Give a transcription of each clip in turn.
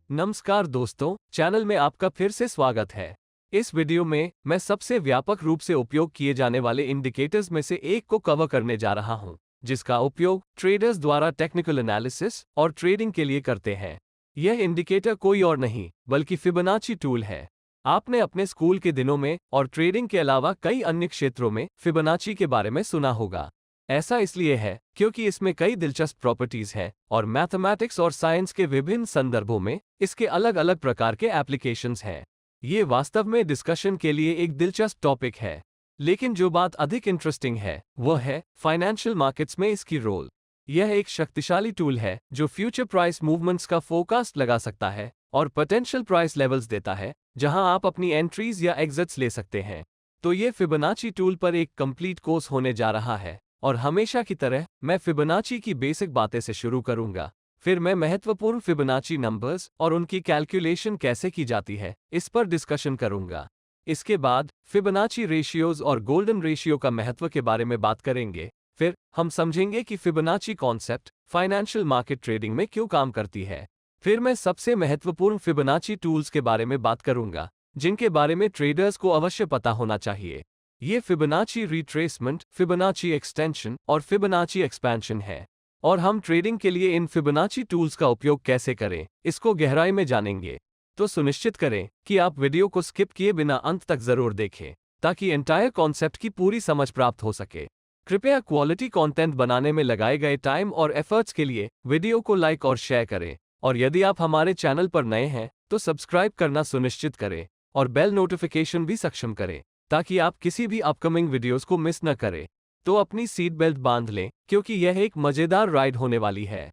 नमस्कार दोस्तों, चैनल में आपका फिर से स्वागत है। इस वीडियो में मैं सबसे व्यापक रूप से उपयोग किए जाने वाले इंडिकेटर्स में से एक को कवर करने जा रहा हूं, जिसका उपयोग ट्रेडर्स द्वारा टेक्निकल एनालिसिस और ट्रेडिंग के लिए करते हैं। यह इंडिकेटर कोई और नहीं बल्कि फिबोनाची टूल है। आपने अपने स्कूल के दिनों में और ट्रेडिंग के अलावा कई अन्य क्षेत्रों में फिबोनाची के बारे में सुना होगा। ऐसा इसलिए है क्योंकि इसमें कई दिलचस्प प्रॉपर्टीज हैं और मैथमेटिक्स और साइंस के विभिन्न संदर्भों में इसके अलग अलग प्रकार के एप्लीकेशंस हैं। ये वास्तव में डिस्कशन के लिए एक दिलचस्प टॉपिक है, लेकिन जो बात अधिक इंटरेस्टिंग है वह है फाइनेंशियल मार्केट्स में इसकी रोल। यह एक शक्तिशाली टूल है जो फ्यूचर प्राइस मूवमेंट्स का फोरकास्ट लगा सकता है और पोटेंशियल प्राइस लेवल्स देता है जहां आप अपनी एंट्रीज या एग्जिट्स ले सकते हैं। तो ये फिबोनाची टूल पर एक कंप्लीट कोर्स होने जा रहा है और हमेशा की तरह मैं फिबोनाची की बेसिक बातें से शुरू करूंगा। फिर मैं महत्वपूर्ण फिबोनाची नंबर्स और उनकी कैलकुलेशन कैसे की जाती है इस पर डिस्कशन करूंगा। इसके बाद फिबोनाची रेशियोज और गोल्डन रेशियो का महत्व के बारे में बात करेंगे। फिर हम समझेंगे कि Fibonacci concept financial market trading में क्यों काम करती है। फिर मैं सबसे महत्वपूर्ण फिबोनाची टूल्स के बारे में बात करूंगा जिनके बारे में ट्रेडर्स को अवश्य पता होना चाहिए। ये फिबोनाची रिट्रेसमेंट, फिबोनाची एक्सटेंशन और फिबोनाची एक्सपेंशन है और हम ट्रेडिंग के लिए इन फिबोनाची टूल्स का उपयोग कैसे करें इसको गहराई में जानेंगे। तो सुनिश्चित करें कि आप वीडियो को स्किप किए बिना अंत तक जरूर देखें ताकि एंटायर कॉन्सेप्ट की पूरी समझ प्राप्त हो सके। कृपया क्वालिटी कंटेंट बनाने में लगाए गए टाइम और एफर्ट्स के लिए वीडियो को लाइक और शेयर करें, और यदि आप हमारे चैनल पर नए हैं तो सब्सक्राइब करना सुनिश्चित करें और बेल नोटिफिकेशन भी सक्षम करें ताकि आप किसी भी अपकमिंग वीडियोस को मिस न करें। तो अपनी सीट बेल्ट बांध लें क्योंकि यह एक मजेदार राइड होने वाली है।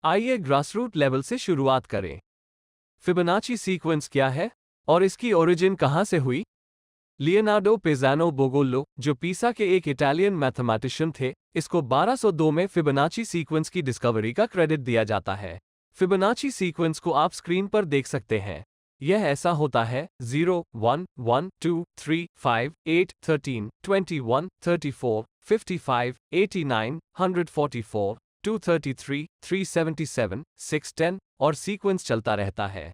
आइए ग्रासरूट लेवल से शुरुआत करें। फिबोनाची सीक्वेंस क्या है और इसकी ओरिजिन कहां से हुई? लियोनार्डो पेज़ानो बोगोल्लो, जो पीसा के एक इटालियन मैथमेटिशियन थे, इसको 1202 में फिबोनाची सीक्वेंस की डिस्कवरी का क्रेडिट दिया जाता है। फिबोनाची सीक्वेंस को आप स्क्रीन पर देख सकते हैं। यह ऐसा होता है 0, 1, 1, 2, 3, 5, 8, 13, 21, 34, 55, 89, 144, 233, 377, 610 और सीक्वेंस चलता रहता है।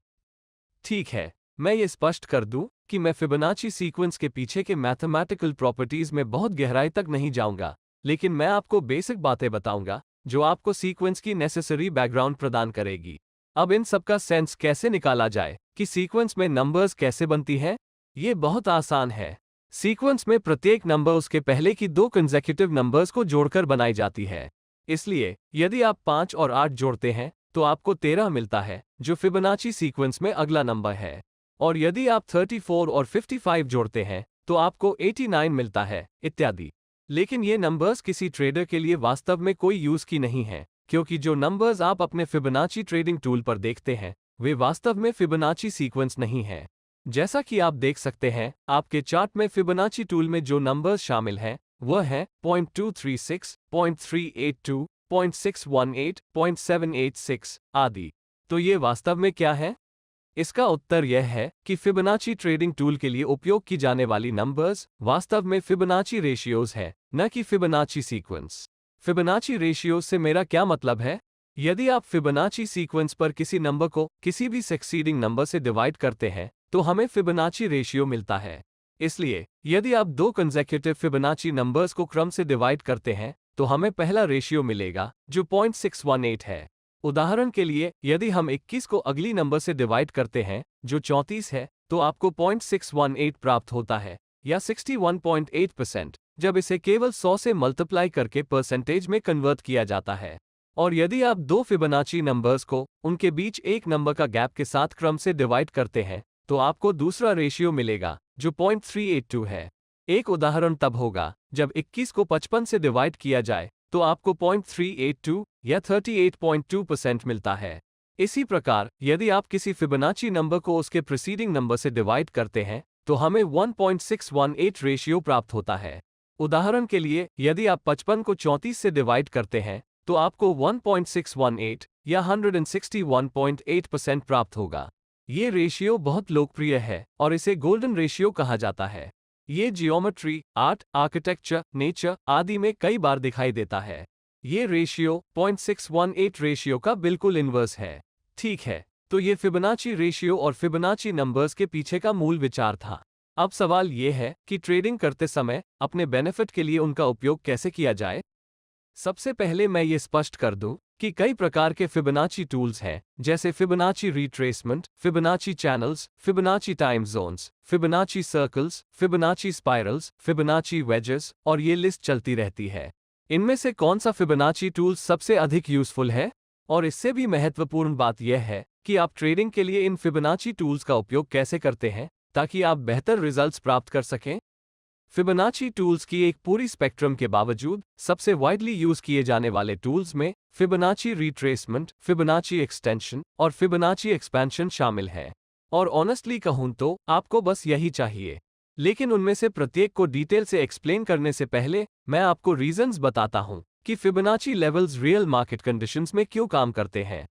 ठीक है, मैं ये स्पष्ट कर दूं कि मैं फिबोनाची सीक्वेंस के पीछे के मैथमेटिकल प्रॉपर्टीज में बहुत गहराई तक नहीं जाऊंगा, लेकिन मैं आपको बेसिक बातें बताऊंगा जो आपको सीक्वेंस की नेसेसरी बैकग्राउंड प्रदान करेगी। अब इन सब का सेंस कैसे निकाला जाए कि सीक्वेंस में नंबर्स कैसे बनती हैं? ये बहुत आसान है। सीक्वेंस में प्रत्येक नंबर उसके पहले की दो कंसेक्यूटिव नंबर्स को जोड़कर बनाई जाती है। इसलिए यदि आप 5 और 8 जोड़ते हैं तो आपको 13 मिलता है, जो फिबोनाची सीक्वेंस में अगला नंबर है। और यदि आप 34 और 55 जोड़ते हैं तो आपको 89 मिलता है, इत्यादि। लेकिन ये नंबर्स किसी ट्रेडर के लिए वास्तव में कोई यूज की नहीं है, क्योंकि जो नंबर्स आप अपने फिबोनाची ट्रेडिंग टूल पर देखते हैं वे वास्तव में फिबोनाची सीक्वेंस नहीं है। जैसा कि आप देख सकते हैं, आपके चार्ट में फिबोनाची टूल में जो नंबर्स शामिल हैं वह हैं 0.236, 0.382, 0.618, 0.786 आदि। तो ये वास्तव में क्या है? इसका उत्तर यह है कि फिबोनाची ट्रेडिंग टूल के लिए उपयोग की जाने वाली नंबर्स वास्तव में फिबोनाची रेशियोज है, न कि फिबोनाची सीक्वेंस। फिबोनाची रेशियोज से मेरा क्या मतलब है? यदि आप फिबोनाची सीक्वेंस पर किसी नंबर को किसी भी सक्सीडिंग नंबर से डिवाइड करते हैं तो हमें फिबोनाची रेशियो मिलता है। इसलिए यदि आप दो कंसेक्यूटिव फिबोनाची नंबर्स को क्रम से डिवाइड करते हैं तो हमें पहला रेशियो मिलेगा जो 0.618 है। उदाहरण के लिए, यदि हम 21 को अगली नंबर से डिवाइड करते हैं जो 34 है तो आपको 0.618 प्राप्त होता है, या 61.8%, जब इसे केवल 100 से मल्टीप्लाई करके परसेंटेज में कन्वर्ट किया जाता है। और यदि आप दो फिबोनाची नंबर्स को उनके बीच एक नंबर का गैप के साथ क्रम से डिवाइड करते हैं तो आपको दूसरा रेशियो मिलेगा जो 0.382 है। एक उदाहरण तब होगा जब 21 को 55 से डिवाइड किया जाए तो आपको 0.382 या 38.2% मिलता है। इसी प्रकार यदि आप किसी फिबोनाची नंबर को उसके प्रीसीडिंग नंबर से डिवाइड करते हैं तो हमें 1.618 रेशियो प्राप्त होता है। उदाहरण के लिए, यदि आप 55 को 34 से डिवाइड करते हैं तो आपको 1.618 या 161.8% प्राप्त होगा। ये रेशियो बहुत लोकप्रिय है और इसे गोल्डन रेशियो कहा जाता है। ये जियोमेट्री, आर्ट, आर्किटेक्चर, नेचर आदि में कई बार दिखाई देता है। ये रेशियो 0.618 रेशियो का बिल्कुल इन्वर्स है। ठीक है, तो ये फिबोनाची रेशियो और फिबोनाची नंबर्स के पीछे का मूल विचार था। अब सवाल ये है कि ट्रेडिंग करते समय अपने बेनिफिट के लिए उनका उपयोग कैसे किया जाए। सबसे पहले मैं ये स्पष्ट कर दूं कि कई प्रकार के फिबोनाची टूल्स हैं, जैसे Fibonacci retracement, Fibonacci channels, Fibonacci time zones, Fibonacci circles, Fibonacci spirals, Fibonacci wages, और ये लिस्ट चलती रहती है। इनमें से कौन सा फिबोनाची टूल सबसे अधिक यूजफुल है? और इससे भी महत्वपूर्ण बात यह है कि आप ट्रेडिंग के लिए इन फिबोनाची टूल्स का उपयोग कैसे करते हैं ताकि आप बेहतर रिजल्ट्स प्राप्त कर सकें। फिबोनाची टूल्स की एक पूरी स्पेक्ट्रम के बावजूद सबसे वाइडली यूज किए जाने वाले टूल्स में फिबोनाची रिट्रेसमेंट, फिबोनाची एक्सटेंशन और फिबोनाची एक्सपेंशन शामिल हैं। और ऑनेस्टली कहूं तो आपको बस यही चाहिए। लेकिन उनमें से प्रत्येक को डिटेल से एक्सप्लेन करने से पहले मैं आपको रीजंस बताता हूं कि Fibonacci levels real market conditions में क्यों काम करते हैं।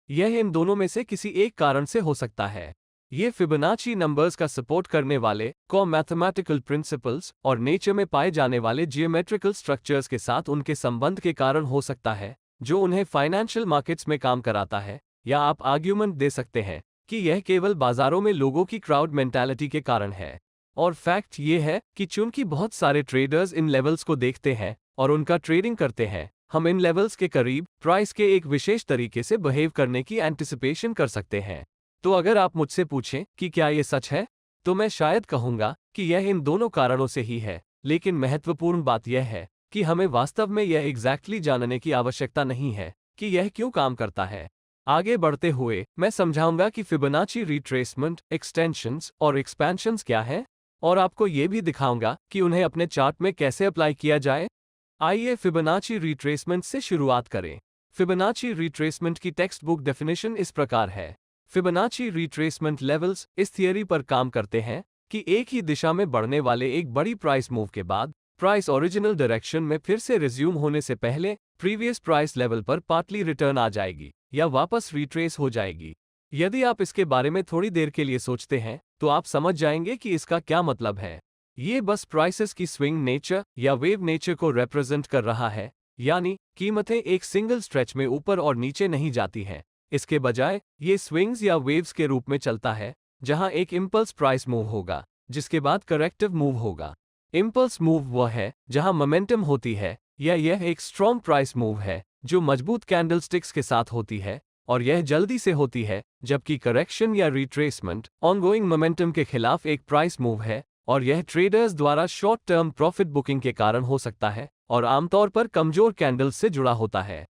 यह इन दोनों में से किसी एक कारण से हो सकता है। ये फिबोनाची नंबर्स का सपोर्ट करने वाले कॉ मैथमेटिकल प्रिंसिपल्स और नेचर में पाए जाने वाले जियोमेट्रिकल स्ट्रक्चर्स के साथ उनके संबंध के कारण हो सकता है, जो उन्हें फाइनेंशियल मार्केट्स में काम कराता है। या आप आर्ग्यूमेंट दे सकते हैं कि यह केवल बाजारों में लोगों की क्राउड मेंटालिटी के कारण है। और फैक्ट ये है कि चूंकि बहुत सारे ट्रेडर्स इन लेवल्स को देखते हैं और उनका ट्रेडिंग करते हैं, हम इन लेवल्स के करीब प्राइस के एक विशेष तरीके से बिहेव करने की एंटिसिपेशन कर सकते हैं। तो अगर आप मुझसे पूछें कि क्या ये सच है, तो मैं शायद कहूंगा कि यह इन दोनों कारणों से ही है। लेकिन महत्वपूर्ण बात यह है कि हमें वास्तव में यह एग्जैक्टली जानने की आवश्यकता नहीं है कि यह क्यों काम करता है। आगे बढ़ते हुए मैं समझाऊंगा कि फिबोनाची रिट्रेसमेंट, एक्सटेंशंस और एक्सपेंशंस क्या है, और आपको ये भी दिखाऊंगा कि उन्हें अपने चार्ट में कैसे अप्लाई किया जाए। आइए फिबोनाची रिट्रेसमेंट से शुरुआत करें। फिबोनाची रिट्रेसमेंट की टेक्स्ट बुक डेफिनेशन इस प्रकार है। फिबोनाची रिट्रेसमेंट लेवल्स इस थियरी पर काम करते हैं कि एक ही दिशा में बढ़ने वाले एक बड़ी प्राइस मूव के बाद प्राइस ओरिजिनल डायरेक्शन में फिर से रिज्यूम होने से पहले प्रीवियस प्राइस लेवल पर पार्टली रिटर्न आ जाएगी या वापस रिट्रेस हो जाएगी। यदि आप इसके बारे में थोड़ी देर के लिए सोचते हैं तो आप समझ जाएंगे कि इसका क्या मतलब है। ये बस प्राइसेस की स्विंग नेचर या वेव नेचर को रिप्रेजेंट कर रहा है, यानी कीमतें एक सिंगल स्ट्रेच में ऊपर और नीचे नहीं जाती हैं। इसके बजाय ये स्विंग्स या वेव्स के रूप में चलता है, जहां एक इंपल्स प्राइस मूव होगा जिसके बाद करेक्टिव मूव होगा। इंपल्स मूव वह है जहां मोमेंटम होती है, या यह एक स्ट्रॉन्ग प्राइस मूव है जो मजबूत कैंडलस्टिक्स के साथ होती है और यह जल्दी से होती है, जबकि करेक्शन या रिट्रेसमेंट ऑनगोइंग मोमेंटम के खिलाफ एक प्राइस मूव है और यह ट्रेडर्स द्वारा शॉर्ट टर्म प्रॉफिट बुकिंग के कारण हो सकता है और आमतौर पर कमजोर कैंडल्स से जुड़ा होता है।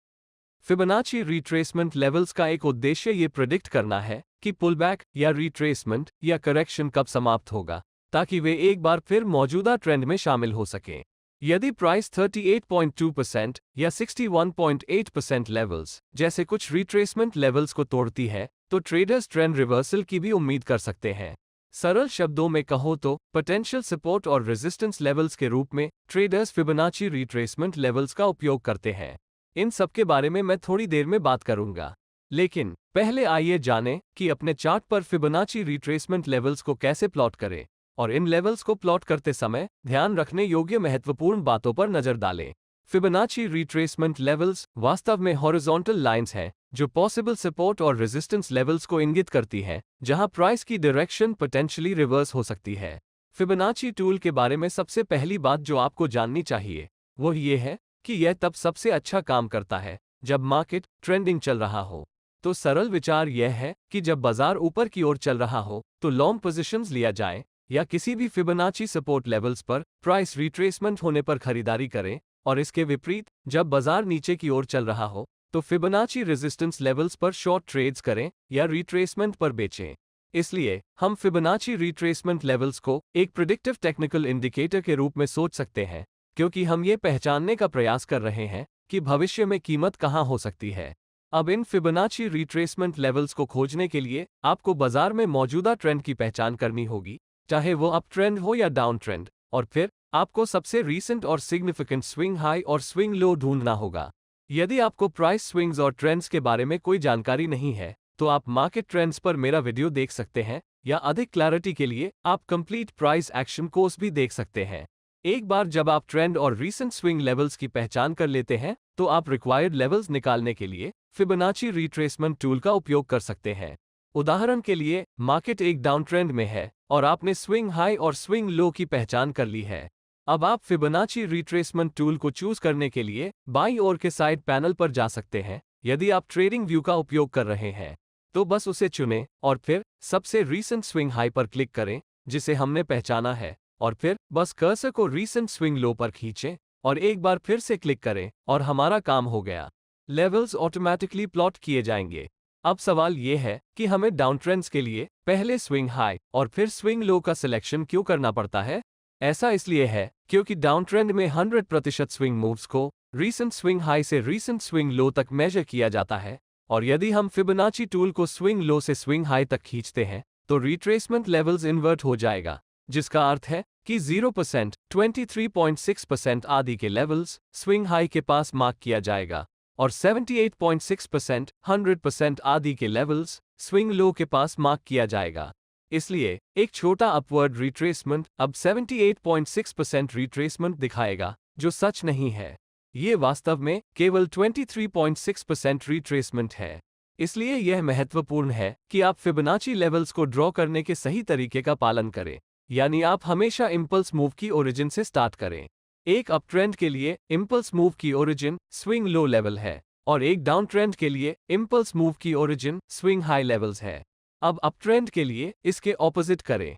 फिबोनाची रिट्रेसमेंट लेवल्स का एक उद्देश्य ये प्रिडिक्ट करना है कि पुलबैक या रिट्रेसमेंट या करेक्शन कब समाप्त होगा, ताकि वे एक बार फिर मौजूदा ट्रेंड में शामिल हो सकें। यदि प्राइस 38.2% या 61.8% लेवल्स जैसे कुछ रिट्रेसमेंट लेवल्स को तोड़ती है, तो ट्रेडर्स ट्रेंड रिवर्सल की भी उम्मीद कर सकते हैं। सरल शब्दों में कहो तो पोटेंशियल सपोर्ट और रेजिस्टेंस लेवल्स के रूप में ट्रेडर्स फिबोनाची रिट्रेसमेंट लेवल्स का उपयोग करते हैं। इन सब के बारे में मैं थोड़ी देर में बात करूंगा, लेकिन पहले आइए जानें कि अपने चार्ट पर फिबोनाची रिट्रेसमेंट लेवल्स को कैसे प्लॉट करें, और इन लेवल्स को प्लॉट करते समय ध्यान रखने योग्य महत्वपूर्ण बातों पर नजर डालें। फिबोनाची रिट्रेसमेंट लेवल्स वास्तव में हॉरिजॉन्टल लाइंस हैं जो पॉसिबल सपोर्ट और रेजिस्टेंस लेवल्स को इंगित करती हैं, जहां प्राइस की डायरेक्शन पोटेंशियली रिवर्स हो सकती है। फिबोनाची टूल के बारे में सबसे पहली बात जो आपको जाननी चाहिए वो ये है कि यह तब सबसे अच्छा काम करता है जब मार्केट ट्रेंडिंग चल रहा हो। तो सरल विचार यह है कि जब बाजार ऊपर की ओर चल रहा हो तो लॉन्ग पोजीशंस लिया जाए या किसी भी फिबोनाची सपोर्ट लेवल्स पर प्राइस रिट्रेसमेंट होने पर खरीदारी करें, और इसके विपरीत जब बाजार नीचे की ओर चल रहा हो तो फिबोनाची रेजिस्टेंस लेवल्स पर शॉर्ट ट्रेड्स करें या रिट्रेसमेंट पर बेचें। इसलिए हम फिबोनाची रिट्रेसमेंट लेवल्स को एक प्रिडिक्टिव टेक्निकल इंडिकेटर के रूप में सोच सकते हैं, क्योंकि हम ये पहचानने का प्रयास कर रहे हैं कि भविष्य में कीमत कहां हो सकती है। अब इन फिबोनाची रिट्रेसमेंट लेवल्स को खोजने के लिए आपको बाजार में मौजूदा ट्रेंड की पहचान करनी होगी, चाहे वो अप ट्रेंड हो या डाउन ट्रेंड, और फिर आपको सबसे रीसेंट और सिग्निफिकेंट स्विंग हाई और स्विंग लो ढूंढना होगा। यदि आपको प्राइस स्विंग्स और ट्रेंड्स के बारे में कोई जानकारी नहीं है, तो आप मार्केट ट्रेंड्स पर मेरा वीडियो देख सकते हैं, या अधिक क्लैरिटी के लिए आप कंप्लीट प्राइस एक्शन कोर्स भी देख सकते हैं। एक बार जब आप ट्रेंड और रीसेंट स्विंग लेवल्स की पहचान कर लेते हैं, तो आप रिक्वायर्ड लेवल्स निकालने के लिए फिबोनाची रिट्रेसमेंट टूल का उपयोग कर सकते हैं। उदाहरण के लिए, मार्केट एक डाउन ट्रेंड में है और आपने स्विंग हाई और स्विंग लो की पहचान कर ली है। अब आप फिबोनाची रिट्रेसमेंट टूल को चूज करने के लिए बाईं ओर के साइड पैनल पर जा सकते हैं। यदि आप ट्रेडिंग व्यू का उपयोग कर रहे हैं, तो बस उसे चुनें और फिर सबसे रीसेंट स्विंग हाई पर क्लिक करें, जिसे हमने पहचाना है, और फिर बस कर्सर को रीसेंट स्विंग लो पर खींचें और एक बार फिर से क्लिक करें और हमारा काम हो गया। लेवल्स ऑटोमेटिकली प्लॉट किए जाएंगे। अब सवाल यह है कि हमें डाउन ट्रेंड्स के लिए पहले स्विंग हाई और फिर स्विंग लो का सिलेक्शन क्यों करना पड़ता है? ऐसा इसलिए है क्योंकि डाउन ट्रेंड में 100% स्विंग मूव्स को रीसेंट स्विंग हाई से रीसेंट स्विंग लो तक मेजर किया जाता है, और यदि हम फिबोनाची टूल को स्विंग लो से स्विंग हाई तक खींचते हैं, तो रिट्रेसमेंट लेवल्स इन्वर्ट हो जाएगा, जिसका अर्थ है कि 0%, 23.6% आदि के लेवल्स स्विंग हाई के पास मार्क किया जाएगा और 78.6%, 100% आदि के लेवल्स स्विंग लो के पास मार्क किया जाएगा। इसलिए एक छोटा अपवर्ड रिट्रेसमेंट अब 78.6% रिट्रेसमेंट दिखाएगा, जो सच नहीं है। ये वास्तव में केवल 23.6% रिट्रेसमेंट है। इसलिए यह महत्वपूर्ण है कि आप फिबोनाची लेवल्स को ड्रॉ करने के सही तरीके का पालन करें, यानी आप हमेशा इंपल्स मूव की ओरिजिन से स्टार्ट करें। एक अप ट्रेंड के लिए इंपल्स मूव की ओरिजिन स्विंग लो लेवल है और एक डाउन ट्रेंड के लिए इंपल्स मूव की ओरिजिन स्विंग हाई लेवल्स है। अब अप ट्रेंड के लिए इसके ऑपोजिट करें।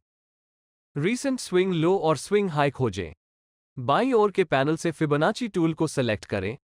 रीसेंट स्विंग लो और स्विंग हाई खोजें। बाईं ओर के पैनल से फिबोनाची टूल को सेलेक्ट करें,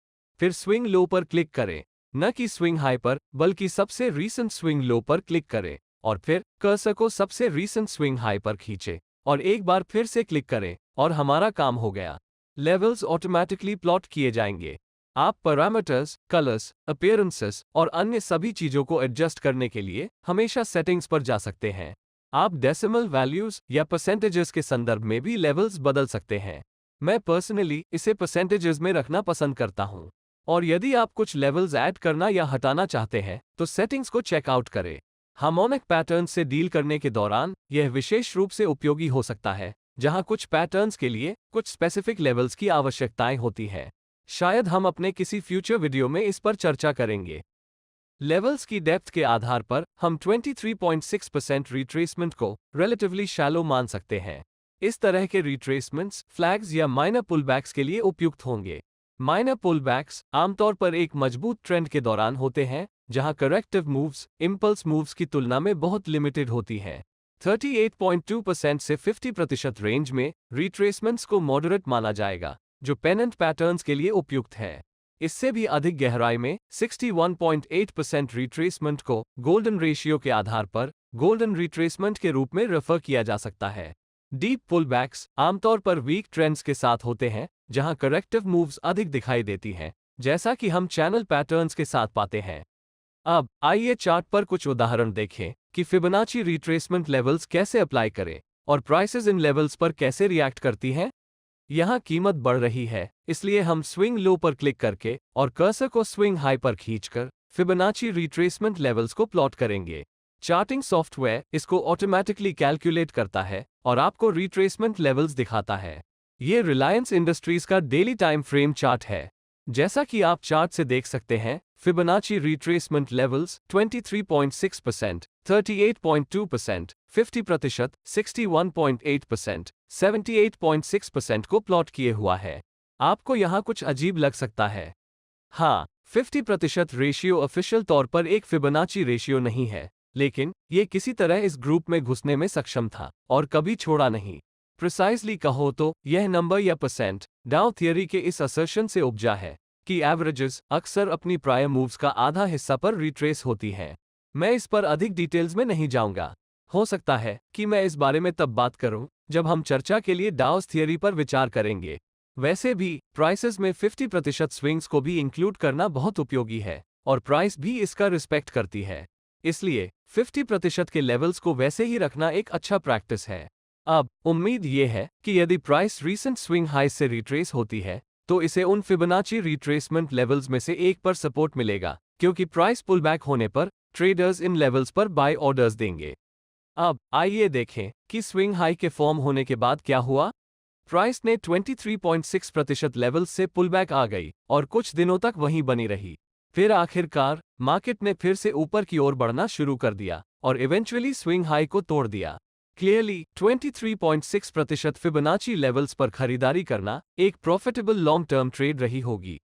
फिर स्विंग लो पर क्लिक करें, न कि स्विंग हाई पर, बल्कि सबसे रीसेंट स्विंग लो पर क्लिक करें और फिर कर्सर को सबसे रीसेंट स्विंग हाई पर खींचें और एक बार फिर से क्लिक करें और हमारा काम हो गया। लेवल्स ऑटोमेटिकली प्लॉट किए जाएंगे। आप पैरामीटर्स, कलर्स, अपीयरेंसेस और अन्य सभी चीजों को एडजस्ट करने के लिए हमेशा सेटिंग्स पर जा सकते हैं। आप डेसिमल वैल्यूज या परसेंटेजेस के संदर्भ में भी लेवल्स बदल सकते हैं। मैं पर्सनली इसे परसेंटेजेस में रखना पसंद करता हूं। और यदि आप कुछ लेवल्स ऐड करना या हटाना चाहते हैं, तो सेटिंग्स को चेकआउट करें। हार्मोनिक पैटर्न से डील करने के दौरान यह विशेष रूप से उपयोगी हो सकता है, जहां कुछ पैटर्न्स के लिए कुछ स्पेसिफिक लेवल्स की आवश्यकताएं होती है। शायद हम अपने किसी फ्यूचर वीडियो में इस पर चर्चा करेंगे। लेवल्स की डेप्थ के आधार पर हम 23.6% रिट्रेसमेंट को रिलेटिवली शैलो मान सकते हैं। इस तरह के रिट्रेसमेंट्स फ्लैग्स या माइनर पुलबैक्स के लिए उपयुक्त होंगे। माइनर पुलबैक्स आमतौर पर एक मजबूत ट्रेंड के दौरान होते हैं, जहां करेक्टिव मूव्स इंपल्स मूव्स की तुलना में बहुत लिमिटेड होती हैं। 38.2% से 50% रेंज में रिट्रेसमेंट्स को मॉडरेट माना जाएगा, जो पेनेंट पैटर्न्स के लिए उपयुक्त है। इससे भी अधिक गहराई में 61.8% रिट्रेसमेंट को गोल्डन रेशियो के आधार पर गोल्डन रिट्रेसमेंट के रूप में रेफर किया जा सकता है। डीप पुलबैक्स आमतौर पर वीक ट्रेंड्स के साथ होते हैं, जहां करेक्टिव मूव्स अधिक दिखाई देती हैं, जैसा कि हम चैनल पैटर्न्स के साथ पाते हैं। अब आइए चार्ट पर कुछ उदाहरण देखें कि फिबोनाची रिट्रेसमेंट लेवल्स कैसे अप्लाई करें और प्राइसेस इन लेवल्स पर कैसे रिएक्ट करती हैं। यहाँ कीमत बढ़ रही है, इसलिए हम स्विंग लो पर क्लिक करके और कर्सर को स्विंग हाई पर खींचकर फिबोनाची रिट्रेसमेंट लेवल्स को प्लॉट करेंगे। चार्टिंग सॉफ्टवेयर इसको ऑटोमेटिकली कैलकुलेट करता है और आपको रिट्रेसमेंट लेवल्स दिखाता है। ये रिलायंस इंडस्ट्रीज का डेली टाइम फ्रेम चार्ट है। जैसा कि आप चार्ट से देख सकते हैं, फिबोनाची रिट्रेसमेंट लेवल्स 23.6%, 38.2%, 50%, 61.8%, 78.6% को प्लॉट किए हुआ है। आपको यहाँ कुछ अजीब लग सकता है। हाँ, 50% रेशियो ऑफिशियल तौर पर एक फिबोनाची रेशियो नहीं है, लेकिन ये किसी तरह इस ग्रुप में घुसने में सक्षम था और कभी छोड़ा नहीं। प्रिसाइजली कहो तो यह नंबर या परसेंट डाउ थियरी के इस असर्शन से उपजा है कि एवरेजेस अक्सर अपनी प्रायर मूव्स का आधा हिस्सा पर रिट्रेस होती हैं। मैं इस पर अधिक डिटेल्स में नहीं जाऊंगा। हो सकता है कि मैं इस बारे में तब बात करूं जब हम चर्चा के लिए डाउस थियरी पर विचार करेंगे। वैसे भी प्राइसेस में 50% स्विंग्स को भी इंक्लूड करना बहुत उपयोगी है और प्राइस भी इसका रिस्पेक्ट करती है। इसलिए 50% के लेवल्स को वैसे ही रखना एक अच्छा प्रैक्टिस है। अब उम्मीद ये है कि यदि प्राइस रीसेंट स्विंग हाई से रिट्रेस होती है, तो इसे उन फिबोनाची रिट्रेसमेंट लेवल्स में से एक पर सपोर्ट मिलेगा, क्योंकि प्राइस पुलबैक होने पर ट्रेडर्स इन लेवल्स पर बाय ऑर्डर्स देंगे। अब आइए देखें कि स्विंग हाई के फॉर्म होने के बाद क्या हुआ। प्राइस ने 23.6% लेवल्स से पुलबैक आ गई और कुछ दिनों तक वहीं बनी रही। फिर आखिरकार मार्केट ने फिर से ऊपर की ओर बढ़ना शुरू कर दिया और इवेंचुअली स्विंग हाई को तोड़ दिया। क्लियरली 23.6% फिबोनाची लेवल्स पर खरीदारी करना एक प्रॉफिटेबल लॉन्ग टर्म ट्रेड रही होगी।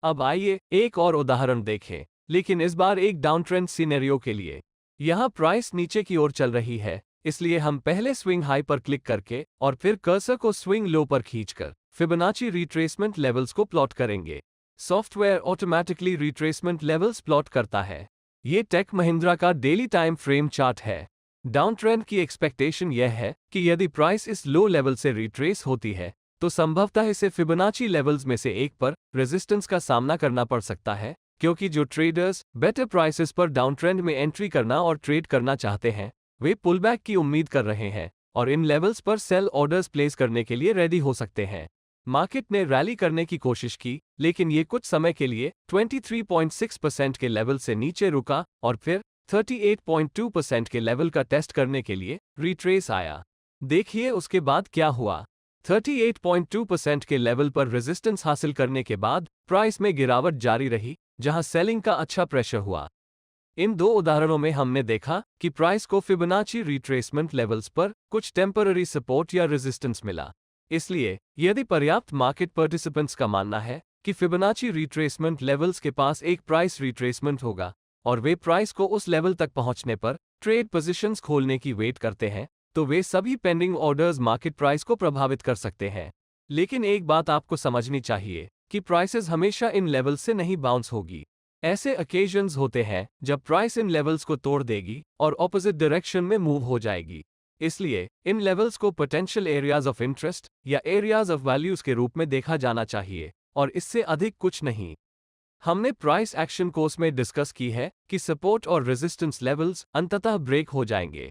अब आइए एक और उदाहरण देखें, लेकिन इस बार एक डाउन ट्रेंड सिनेरियो के लिए। यहाँ प्राइस नीचे की ओर चल रही है, इसलिए हम पहले स्विंग हाई पर क्लिक करके और फिर कर्सर को स्विंग लो पर खींचकर फिबोनाची रिट्रेसमेंट लेवल्स को प्लॉट करेंगे। Software automatically retracement levels plot करता है। ये टेक महिंद्रा का डेली टाइम फ्रेम चार्ट है। डाउन ट्रेंड की एक्सपेक्टेशन यह है कि यदि प्राइस इस लो लेवल से रिट्रेस होती है तो संभवतः इसे फिबोनाची लेवल्स में से एक पर रेजिस्टेंस का सामना करना पड़ सकता है, क्योंकि जो ट्रेडर्स बेटर प्राइसेस पर डाउन ट्रेंड में एंट्री करना और ट्रेड करना चाहते हैं वे पुलबैक की उम्मीद कर रहे हैं और इन लेवल्स पर सेल ऑर्डर्स प्लेस करने के लिए रेडी हो सकते हैं। मार्केट ने रैली करने की कोशिश की, लेकिन ये कुछ समय के लिए 23.6% के लेवल से नीचे रुका और फिर 38.2% के लेवल का टेस्ट करने के लिए रिट्रेस आया। देखिए उसके बाद क्या हुआ। 38.2% के लेवल पर रेजिस्टेंस हासिल करने के बाद प्राइस में गिरावट जारी रही, जहां सेलिंग का अच्छा प्रेशर हुआ। इन दो उदाहरणों में हमने देखा कि प्राइस को फिबोनाची रिट्रेसमेंट लेवल्स पर कुछ टेम्पररी सपोर्ट या रेजिस्टेंस मिला। इसलिए यदि पर्याप्त मार्केट पार्टिसिपेंट्स का मानना है कि फिबोनाची रिट्रेसमेंट लेवल्स के पास एक प्राइस रिट्रेसमेंट होगा और वे प्राइस को उस लेवल तक पहुंचने पर ट्रेड पोजीशंस खोलने की वेट करते हैं, तो वे सभी पेंडिंग ऑर्डर्स मार्केट प्राइस को प्रभावित कर सकते हैं। लेकिन एक बात आपको समझनी चाहिए कि प्राइसेस हमेशा इन लेवल्स से नहीं बाउंस होगी। ऐसे ओकेजन्स होते हैं जब प्राइस इन लेवल्स को तोड़ देगी और ऑपोजिट डायरेक्शन में मूव हो जाएगी। इसलिए इन लेवल्स को पोटेंशियल एरियाज ऑफ इंटरेस्ट या एरियाज ऑफ वैल्यूज के रूप में देखा जाना चाहिए और इससे अधिक कुछ नहीं। हमने प्राइस एक्शन कोर्स में डिस्कस की है कि सपोर्ट और रेजिस्टेंस लेवल्स अंततः ब्रेक हो जाएंगे।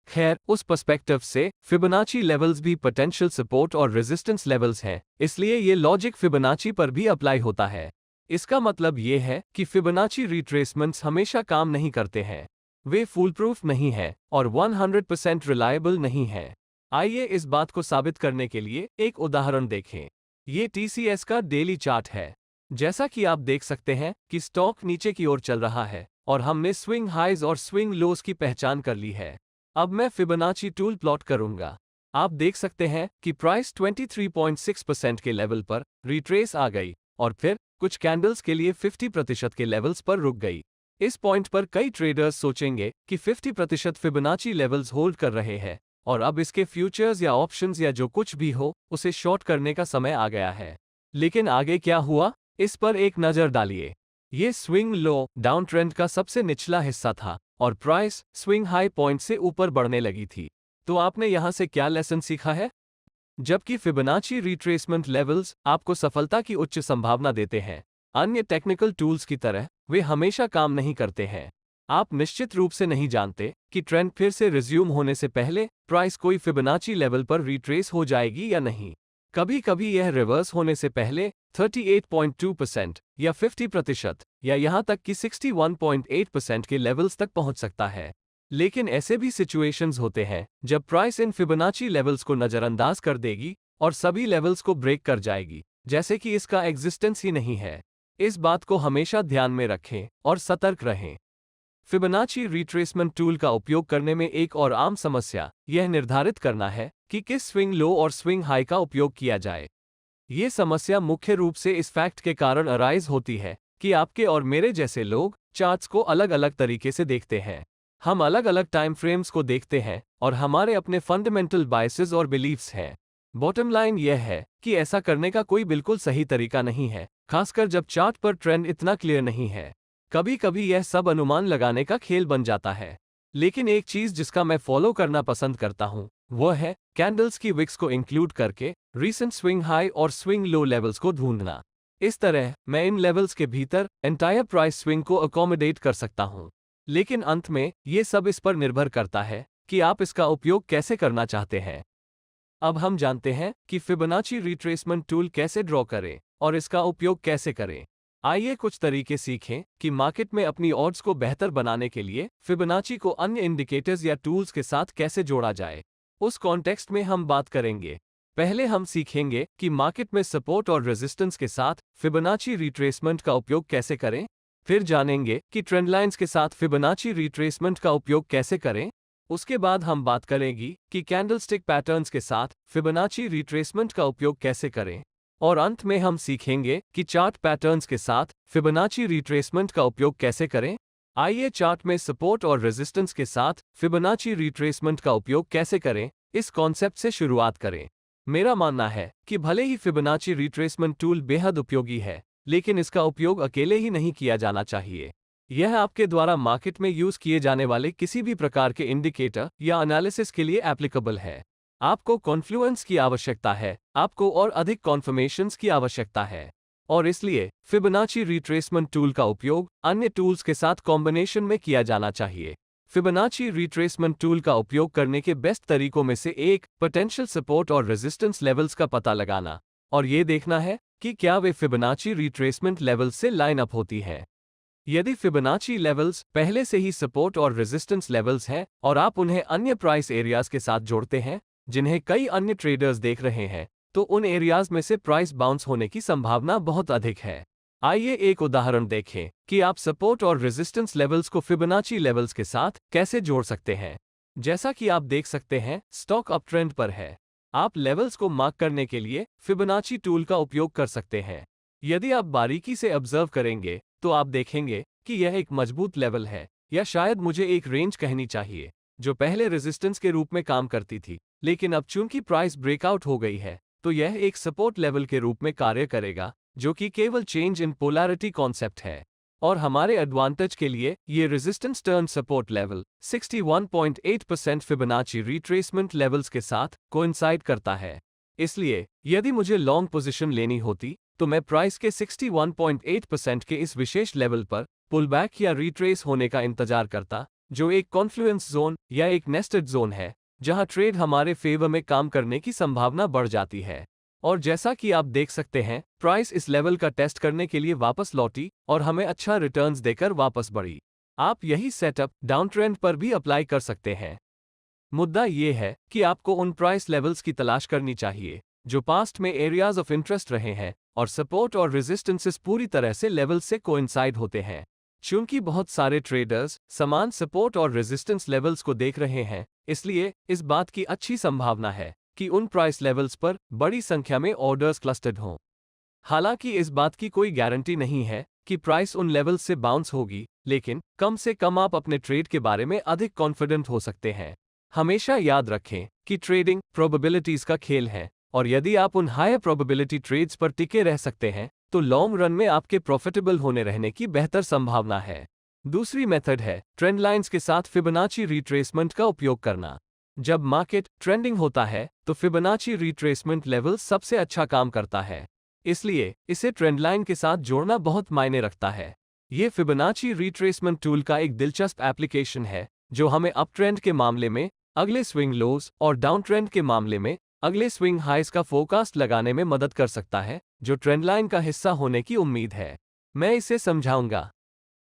खैर, उस पर्सपेक्टिव से फिबोनाची लेवल्स भी पोटेंशियल सपोर्ट और रेजिस्टेंस लेवल्स हैं, इसलिए ये लॉजिक फिबोनाची पर भी अप्लाई होता है। इसका मतलब ये है कि फिबोनाची रिट्रेसमेंट्स हमेशा काम नहीं करते हैं, वे फूलप्रूफ नहीं हैं और 100% रिलायबल नहीं हैं। आइए इस बात को साबित करने के लिए एक उदाहरण देखें। ये TCS का डेली चार्ट है। जैसा कि आप देख सकते हैं कि स्टॉक नीचे की ओर चल रहा है और हमने स्विंग हाइज और स्विंग लोज की पहचान कर ली है। अब मैं फिबोनाची टूल प्लॉट करूंगा। आप देख सकते हैं कि प्राइस 23.6% के लेवल पर रिट्रेस आ गई और फिर कुछ कैंडल्स के लिए 50% के लेवल्स पर रुक गई। इस पॉइंट पर कई ट्रेडर्स सोचेंगे कि 50% फिबोनाची लेवल्स होल्ड कर रहे हैं और अब इसके फ्यूचर्स या ऑप्शंस या जो कुछ भी हो उसे शॉर्ट करने का समय आ गया है। लेकिन आगे क्या हुआ, इस पर एक नज़र डालिए। ये स्विंग लो डाउन ट्रेंड का सबसे निचला हिस्सा था और प्राइस स्विंग हाई पॉइंट से ऊपर बढ़ने लगी थी। तो आपने यहां से क्या लेसन सीखा है? जबकि फिबोनाची रिट्रेसमेंट लेवल्स आपको सफलता की उच्च संभावना देते हैं, अन्य टेक्निकल टूल्स की तरह वे हमेशा काम नहीं करते हैं। आप निश्चित रूप से नहीं जानते कि ट्रेंड फिर से रिज्यूम होने से पहले प्राइस कोई फिबोनाची लेवल पर रिट्रेस हो जाएगी या नहीं। कभी कभी यह रिवर्स होने से पहले 38.2% या 50% या यहां तक कि 61.8% के लेवल्स तक पहुंच सकता है। लेकिन ऐसे भी सिचुएशंस होते हैं जब प्राइस इन फिबोनाची लेवल्स को नजरअंदाज कर देगी और सभी लेवल्स को ब्रेक कर जाएगी, जैसे कि इसका एग्जिस्टेंस ही नहीं है। इस बात को हमेशा ध्यान में रखें और सतर्क रहें। फिबोनाची रिट्रेसमेंट टूल का उपयोग करने में एक और आम समस्या यह निर्धारित करना है कि किस स्विंग लो और स्विंग हाई का उपयोग किया जाए। ये समस्या मुख्य रूप से इस फैक्ट के कारण अराइज होती है कि आपके और मेरे जैसे लोग चार्ट्स को अलग अलग तरीके से देखते हैं। हम अलग अलग टाइम फ्रेम्स को देखते हैं और हमारे अपने फंडामेंटल बायसेस और बिलीफ्स हैं। बॉटम लाइन यह है कि ऐसा करने का कोई बिल्कुल सही तरीका नहीं है, खासकर जब चार्ट पर ट्रेंड इतना क्लियर नहीं है। कभी कभी यह सब अनुमान लगाने का खेल बन जाता है। लेकिन एक चीज जिसका मैं फॉलो करना पसंद करता हूं वह है कैंडल्स की विक्स को इंक्लूड करके रीसेंट स्विंग हाई और स्विंग लो लेवल्स को ढूंढना। इस तरह मैं इन लेवल्स के भीतर एंटायर प्राइस स्विंग को अकोमोडेट कर सकता हूं। लेकिन अंत में ये सब इस पर निर्भर करता है कि आप इसका उपयोग कैसे करना चाहते हैं। अब हम जानते हैं कि फिबोनाची रिट्रेसमेंट टूल कैसे ड्रॉ करें और इसका उपयोग कैसे करें। आइए कुछ तरीके सीखें कि मार्केट में अपनी ऑड्स को बेहतर बनाने के लिए फिबोनाची को अन्य इंडिकेटर्स या टूल्स के साथ कैसे जोड़ा जाए। उस कॉन्टेक्स्ट में हम बात करेंगे। पहले हम सीखेंगे कि मार्केट में सपोर्ट और रेजिस्टेंस के साथ फिबोनाची रिट्रेसमेंट का उपयोग कैसे करें। फिर जानेंगे कि ट्रेंड लाइंस के साथ फिबोनाची रिट्रेसमेंट का उपयोग कैसे करें। उसके बाद हम बात करेंगे कि कैंडलस्टिक पैटर्न्स के साथ फिबोनाची रिट्रेसमेंट का उपयोग कैसे करें। और अंत में हम सीखेंगे कि चार्ट पैटर्न्स के साथ फिबोनाची रिट्रेसमेंट का उपयोग कैसे करें। आइए चार्ट में सपोर्ट और रेजिस्टेंस के साथ फिबोनाची रिट्रेसमेंट का उपयोग कैसे करें, इस कॉन्सेप्ट से शुरुआत करें। मेरा मानना है कि भले ही फिबोनाची रिट्रेसमेंट टूल बेहद उपयोगी है, लेकिन इसका उपयोग अकेले ही नहीं किया जाना चाहिए। यह आपके द्वारा मार्केट में यूज किए जाने वाले किसी भी प्रकार के इंडिकेटर या एनालिसिस के लिए एप्लीकेबल है। आपको कॉन्फ्लुएंस की आवश्यकता है, आपको और अधिक कॉन्फर्मेशंस की आवश्यकता है, और इसलिए फिबोनाची रिट्रेसमेंट टूल का उपयोग अन्य टूल्स के साथ कॉम्बिनेशन में किया जाना चाहिए। फिबोनाची रिट्रेसमेंट टूल का उपयोग करने के बेस्ट तरीकों में से एक पोटेंशियल सपोर्ट और रेजिस्टेंस लेवल्स का पता लगाना और ये देखना है कि क्या वे फिबोनाची रिट्रेसमेंट लेवल्स से लाइन अप होती है। यदि फिबोनाची लेवल्स पहले से ही सपोर्ट और रेजिस्टेंस लेवल्स हैं और आप उन्हें अन्य प्राइस एरियाज के साथ जोड़ते हैं जिन्हें कई अन्य ट्रेडर्स देख रहे हैं, तो उन एरियाज में से प्राइस बाउंस होने की संभावना बहुत अधिक है। आइए एक उदाहरण देखें कि आप सपोर्ट और रेजिस्टेंस लेवल्स को फिबोनाची लेवल्स के साथ कैसे जोड़ सकते हैं। जैसा कि आप देख सकते हैं, स्टॉक अप ट्रेंड पर है। आप लेवल्स को मार्क करने के लिए फिबोनाची टूल का उपयोग कर सकते हैं। यदि आप बारीकी से ऑब्जर्व करेंगे तो आप देखेंगे कि यह एक मजबूत लेवल है, या शायद मुझे एक रेंज कहनी चाहिए, जो पहले रेजिस्टेंस के रूप में काम करती थी, लेकिन अब चूंकि प्राइस ब्रेकआउट हो गई है तो यह एक सपोर्ट लेवल के रूप में कार्य करेगा, जो कि केवल चेंज इन पोलैरिटी कॉन्सेप्ट है। और हमारे एडवांटेज के लिए ये resistance turn support level 61.8% Fibonacci retracement levels के साथ कोइंसाइड करता है। इसलिए यदि मुझे लॉन्ग पोजीशन लेनी होती तो मैं प्राइस के 61.8% के इस विशेष लेवल पर पुलबैक या रिट्रेस होने का इंतजार करता, जो एक कॉन्फ्लुएंस जोन या एक नेस्टेड जोन है, जहां ट्रेड हमारे फेवर में काम करने की संभावना बढ़ जाती है। और जैसा कि आप देख सकते हैं, प्राइस इस लेवल का टेस्ट करने के लिए वापस लौटी और हमें अच्छा रिटर्न्स देकर वापस बढ़ी। आप यही सेटअप डाउन ट्रेंड पर भी अप्लाई कर सकते हैं। मुद्दा ये है कि आपको उन प्राइस लेवल्स की तलाश करनी चाहिए जो पास्ट में एरियाज ऑफ इंटरेस्ट रहे हैं और सपोर्ट और रेजिस्टेंसेस पूरी तरह से लेवल्स से कोइंसाइड होते हैं। चूंकि बहुत सारे ट्रेडर्स समान सपोर्ट और रेजिस्टेंस लेवल्स को देख रहे हैं, इसलिए इस बात की अच्छी संभावना है कि उन प्राइस लेवल्स पर बड़ी संख्या में ऑर्डर्स क्लस्टर्ड हों। हालांकि इस बात की कोई गारंटी नहीं है कि प्राइस उन लेवल्स से बाउंस होगी, लेकिन कम से कम आप अपने ट्रेड के बारे में अधिक कॉन्फिडेंट हो सकते हैं। हमेशा याद रखें कि ट्रेडिंग प्रोबेबिलिटीज का खेल है, और यदि आप उन हायर प्रोबेबिलिटी ट्रेड्स पर टिके रह सकते हैं तो लॉन्ग रन में आपके प्रॉफिटेबल होने रहने की बेहतर संभावना है। दूसरी मेथड है ट्रेंड लाइंस के साथ फिबोनाची रिट्रेसमेंट का उपयोग करना। जब मार्केट ट्रेंडिंग होता है तो फिबोनाची रिट्रेसमेंट लेवल सबसे अच्छा काम करता है, इसलिए इसे ट्रेंड लाइन के साथ जोड़ना बहुत मायने रखता है। ये फिबोनाची रिट्रेसमेंट टूल का एक दिलचस्प एप्लीकेशन है जो हमें अप ट्रेंड के मामले में अगले स्विंग लोज और डाउन ट्रेंड के मामले में अगले स्विंग हाइस का फोरकास्ट लगाने में मदद कर सकता है, जो ट्रेंड लाइन का हिस्सा होने की उम्मीद है। मैं इसे समझाऊंगा।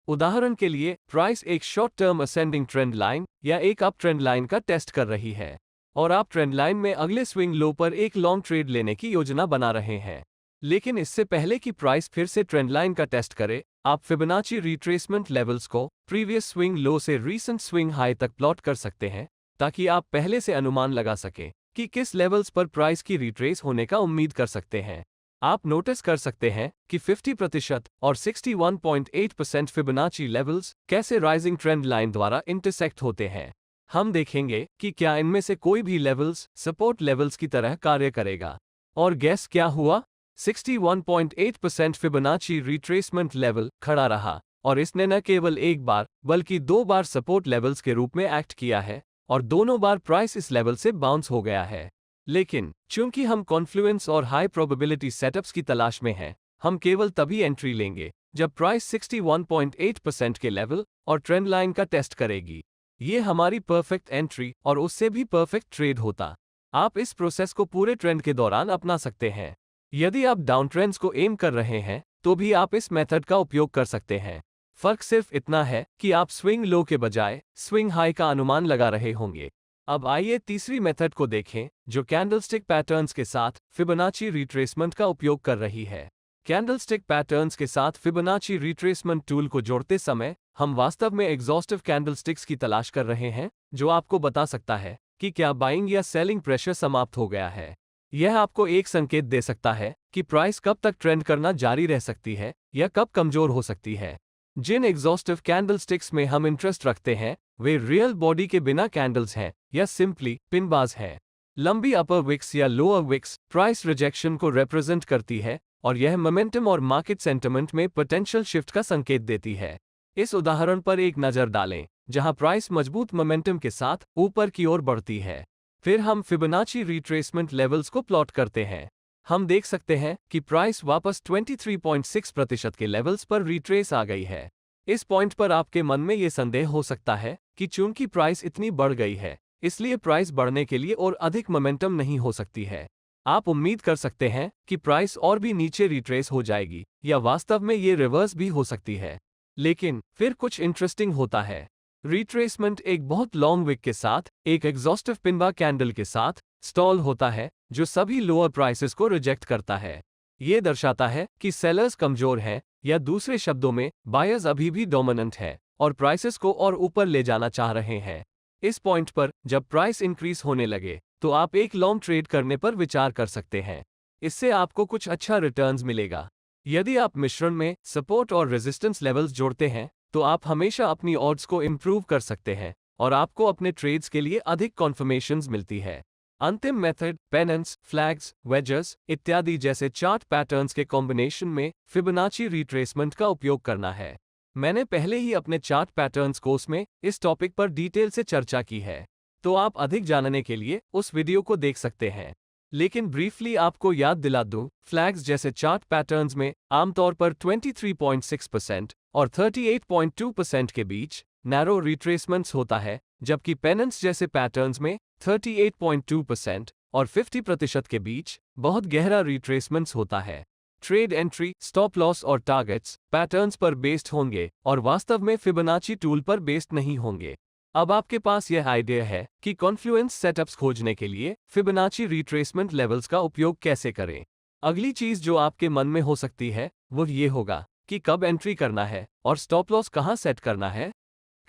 उदाहरण के लिए, प्राइस एक short term ascending trend line या एक अप ट्रेंड लाइन का टेस्ट कर रही है, और आप ट्रेंड लाइन में अगले स्विंग लो पर एक लॉन्ग ट्रेड लेने की योजना बना रहे हैं। लेकिन इससे पहले कि प्राइस फिर से ट्रेंड लाइन का टेस्ट करे, आप फिबोनाची रिट्रेसमेंट लेवल्स को प्रीवियस स्विंग लो से रीसेंट स्विंग हाई तक प्लॉट कर सकते हैं, ताकि आप पहले से अनुमान लगा सकें कि किस लेवल्स पर प्राइस की रिट्रेस होने का उम्मीद कर सकते हैं। आप नोटिस कर सकते हैं कि 50% और 61.8% फिबोनाची लेवल्स कैसे राइजिंग ट्रेंड लाइन द्वारा इंटरसेक्ट होते हैं। हम देखेंगे कि क्या इनमें से कोई भी लेवल्स सपोर्ट लेवल्स की तरह कार्य करेगा। और गैस क्या हुआ? 61.8% फिबोनाची रिट्रेसमेंट लेवल खड़ा रहा, और इसने न केवल एक बार बल्कि 2 बार सपोर्ट लेवल्स के रूप में एक्ट किया है, और दोनों बार प्राइस इस लेवल से बाउंस हो गया है। लेकिन चूंकि हम कॉन्फ्लुएंस और हाई प्रोबेबिलिटी सेटअप्स की तलाश में हैं, हम केवल तभी एंट्री लेंगे जब प्राइस 61.8% के लेवल और ट्रेंड लाइन का टेस्ट करेगी। ये हमारी परफेक्ट एंट्री और उससे भी परफेक्ट ट्रेड होता। आप इस प्रोसेस को पूरे ट्रेंड के दौरान अपना सकते हैं। यदि आप डाउन ट्रेंड्स को एम कर रहे हैं तो भी आप इस मेथड का उपयोग कर सकते हैं। फर्क सिर्फ इतना है कि आप स्विंग लो के बजाय स्विंग हाई का अनुमान लगा रहे होंगे। अब आइए तीसरी मेथड को देखें, जो कैंडलस्टिक पैटर्न्स के साथ फिबोनाची रिट्रेसमेंट का उपयोग कर रही है। कैंडलस्टिक पैटर्न्स के साथ फिबोनाची रिट्रेसमेंट टूल को जोड़ते समय हम वास्तव में एग्जॉस्टिव कैंडलस्टिक्स की तलाश कर रहे हैं, जो आपको बता सकता है कि क्या बाइंग या सेलिंग प्रेशर समाप्त हो गया है। यह आपको एक संकेत दे सकता है कि प्राइस कब तक ट्रेंड करना जारी रह सकती है या कब कमजोर हो सकती है। जिन एग्जॉस्टिव कैंडलस्टिक्स में हम इंटरेस्ट रखते हैं वे रियल बॉडी के बिना कैंडल्स हैं या सिंपली पिनबाज हैं। लंबी अपर विक्स या लोअर विक्स प्राइस रिजेक्शन को रिप्रेजेंट करती है और यह मोमेंटम और मार्केट सेंटिमेंट में पोटेंशियल शिफ्ट का संकेत देती है। इस उदाहरण पर एक नज़र डालें, जहां प्राइस मजबूत मोमेंटम के साथ ऊपर की ओर बढ़ती है। फिर हम फिबोनाची रिट्रेसमेंट लेवल्स को प्लॉट करते हैं। हम देख सकते हैं कि प्राइस वापस 23.6% के लेवल्स पर रिट्रेस आ गई है। इस पॉइंट पर आपके मन में ये संदेह हो सकता है कि चूंकि प्राइस इतनी बढ़ गई है, इसलिए प्राइस बढ़ने के लिए और अधिक मोमेंटम नहीं हो सकती है। आप उम्मीद कर सकते हैं कि प्राइस और भी नीचे रिट्रेस हो जाएगी या वास्तव में ये रिवर्स भी हो सकती है। लेकिन फिर कुछ इंटरेस्टिंग होता है। रिट्रेसमेंट एक बहुत लॉन्ग विक के साथ एक एग्जॉस्टिव पिनबा कैंडल के साथ स्टॉल होता है, जो सभी लोअर प्राइसेस को रिजेक्ट करता है। ये दर्शाता है कि सेलर्स कमजोर हैं या दूसरे शब्दों में बायर्स अभी भी डोमिनेंट है और प्राइसेस को और ऊपर ले जाना चाह रहे हैं। इस पॉइंट पर जब प्राइस इंक्रीज होने लगे तो आप एक लॉन्ग ट्रेड करने पर विचार कर सकते हैं। इससे आपको कुछ अच्छा रिटर्न्स मिलेगा। यदि आप मिश्रण में सपोर्ट और रेजिस्टेंस लेवल्स जोड़ते हैं तो आप हमेशा अपनी ऑड्स को इम्प्रूव कर सकते हैं और आपको अपने ट्रेड्स के लिए अधिक कॉन्फर्मेशंस मिलती है। अंतिम मेथड पेनेंस, फ्लैग्स, वेजर्स इत्यादि जैसे चार्ट पैटर्न्स के कॉम्बिनेशन में फिबोनाची रिट्रेसमेंट का उपयोग करना है। मैंने पहले ही अपने चार्ट पैटर्न्स कोर्स में इस टॉपिक पर डिटेल से चर्चा की है, तो आप अधिक जानने के लिए उस वीडियो को देख सकते हैं। लेकिन ब्रीफली आपको याद दिला दूं, फ्लैग्स जैसे चार्ट पैटर्न्स में आमतौर पर 23.6% और 38.2% के बीच नैरो रिट्रेसमेंट्स होता है, जबकि पेनेंस जैसे पैटर्न्स में 38.2% और 50% के बीच बहुत गहरा रिट्रेसमेंट्स होता है। ट्रेड एंट्री, स्टॉप लॉस और टारगेट्स पैटर्न्स पर बेस्ड होंगे और वास्तव में फिबोनाची टूल पर बेस्ड नहीं होंगे। अब आपके पास यह आइडिया है कि कॉन्फ्लुएंस सेटअप्स खोजने के लिए फिबोनाची रिट्रेसमेंट लेवल्स का उपयोग कैसे करें। अगली चीज जो आपके मन में हो सकती है वो ये होगा कि कब एंट्री करना है और स्टॉप लॉस कहां सेट करना है।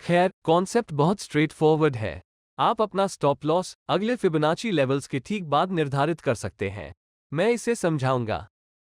खैर, कॉन्सेप्ट बहुत स्ट्रेट फॉरवर्ड है। आप अपना स्टॉप लॉस अगले फिबोनाची लेवल्स के ठीक बाद निर्धारित कर सकते हैं। मैं इसे समझाऊंगा।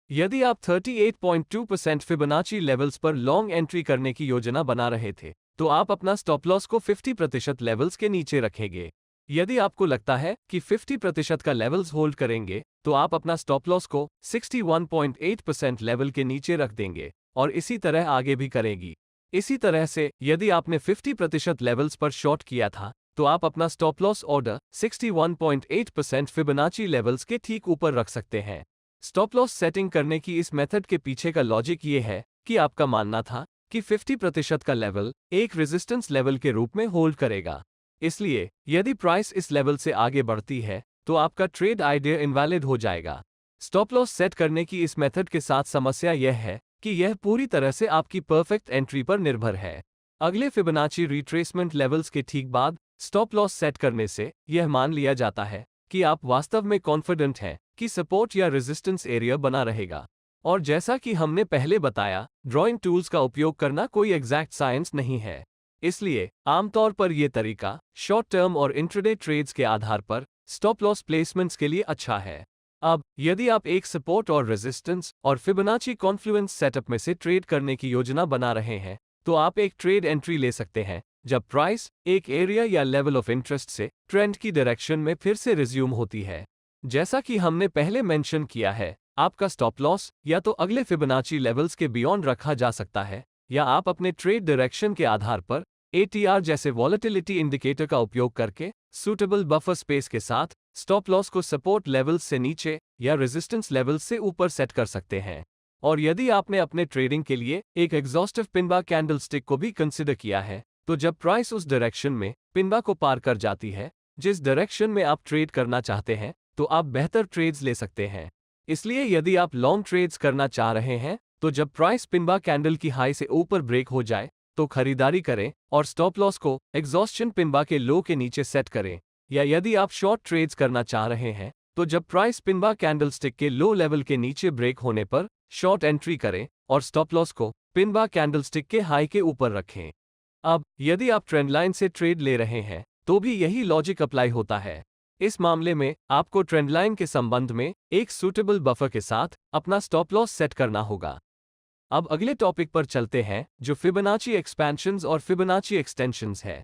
यदि आप 38.2% फिबोनाची लेवल्स पर लॉन्ग एंट्री करने की योजना बना रहे थे, तो आप अपना स्टॉप लॉस को 50% लेवल्स के नीचे रखेंगे। यदि आपको लगता है कि 50% का लेवल्स होल्ड करेंगे, तो आप अपना स्टॉप लॉस को 61.8% लेवल के नीचे रख देंगे और इसी तरह आगे भी करेगी। इसी तरह से यदि आपने 50% लेवल्स पर शॉर्ट किया था, तो आप अपना stop loss order 61.8% Fibonacci levels के ठीक ऊपर रख सकते हैं। स्टॉप लॉस सेटिंग करने की इस मेथड के पीछे का लॉजिक ये है कि आपका मानना था कि 50% का लेवल एक रेजिस्टेंस लेवल के रूप में होल्ड करेगा। इसलिए यदि प्राइस इस लेवल से आगे बढ़ती है तो आपका ट्रेड आइडिया इनवैलिड हो जाएगा। स्टॉप लॉस सेट करने की इस मेथड के साथ समस्या यह है कि यह पूरी तरह से आपकी परफेक्ट एंट्री पर निर्भर है। अगले फिबोनाची रिट्रेसमेंट लेवल्स के ठीक बाद स्टॉप लॉस सेट करने से यह मान लिया जाता है कि आप वास्तव में कॉन्फिडेंट हैं कि सपोर्ट या रेजिस्टेंस एरिया बना रहेगा। और जैसा कि हमने पहले बताया, ड्राइंग टूल्स का उपयोग करना कोई एग्जैक्ट साइंस नहीं है। इसलिए आमतौर पर यह तरीका शॉर्ट टर्म और इंट्राडे ट्रेड्स के आधार पर स्टॉप लॉस प्लेसमेंट्स के लिए अच्छा है। अब यदि आप एक सपोर्ट और रेजिस्टेंस और फिबोनाची कॉन्फ्लुएंस सेटअप में से ट्रेड करने की योजना बना रहे हैं, तो आप एक ट्रेड एंट्री ले सकते हैं जब प्राइस एक एरिया या लेवल ऑफ इंटरेस्ट से ट्रेंड की डायरेक्शन में फिर से रिज्यूम होती है। जैसा कि हमने पहले मेंशन किया है, आपका स्टॉप लॉस या तो अगले फिबोनाची लेवल्स के बियॉन्ड रखा जा सकता है या आप अपने ट्रेड डायरेक्शन के आधार पर ATR जैसे वॉलेटिलिटी इंडिकेटर का उपयोग करके सूटेबल बफर स्पेस के साथ स्टॉप लॉस को सपोर्ट लेवल्स से नीचे या रेजिस्टेंस लेवल्स से ऊपर सेट कर सकते हैं। और यदि आपने अपने ट्रेडिंग के लिए एक एग्जॉस्टिव पिनबा कैंडलस्टिक को भी कंसिडर किया है, तो जब प्राइस उस डायरेक्शन में पिनबा को पार कर जाती है जिस डायरेक्शन में आप ट्रेड करना चाहते हैं, तो आप बेहतर ट्रेड्स ले सकते हैं। इसलिए यदि आप लॉन्ग ट्रेड्स करना चाह रहे हैं, तो जब प्राइस पिनबा कैंडल की हाई से ऊपर ब्रेक हो जाए तो खरीदारी करें और स्टॉप लॉस को एग्जॉस्शन पिनबा के लो के नीचे सेट करें। या यदि आप शॉर्ट ट्रेड्स करना चाह रहे हैं तो जब प्राइस पिन बार कैंडलस्टिक के लो लेवल के नीचे ब्रेक होने पर शॉर्ट एंट्री करें और स्टॉप लॉस को पिन बार कैंडलस्टिक के हाई के ऊपर रखें। अब यदि आप ट्रेंड लाइन से ट्रेड ले रहे हैं तो भी यही लॉजिक अप्लाई होता है। इस मामले में आपको ट्रेंड लाइन के संबंध में एक सूटेबल बफर के साथ अपना स्टॉप लॉस सेट करना होगा। अब अगले टॉपिक पर चलते हैं जो फिबोनाची एक्सपेंशंस और फिबोनाची एक्सटेंशंस है।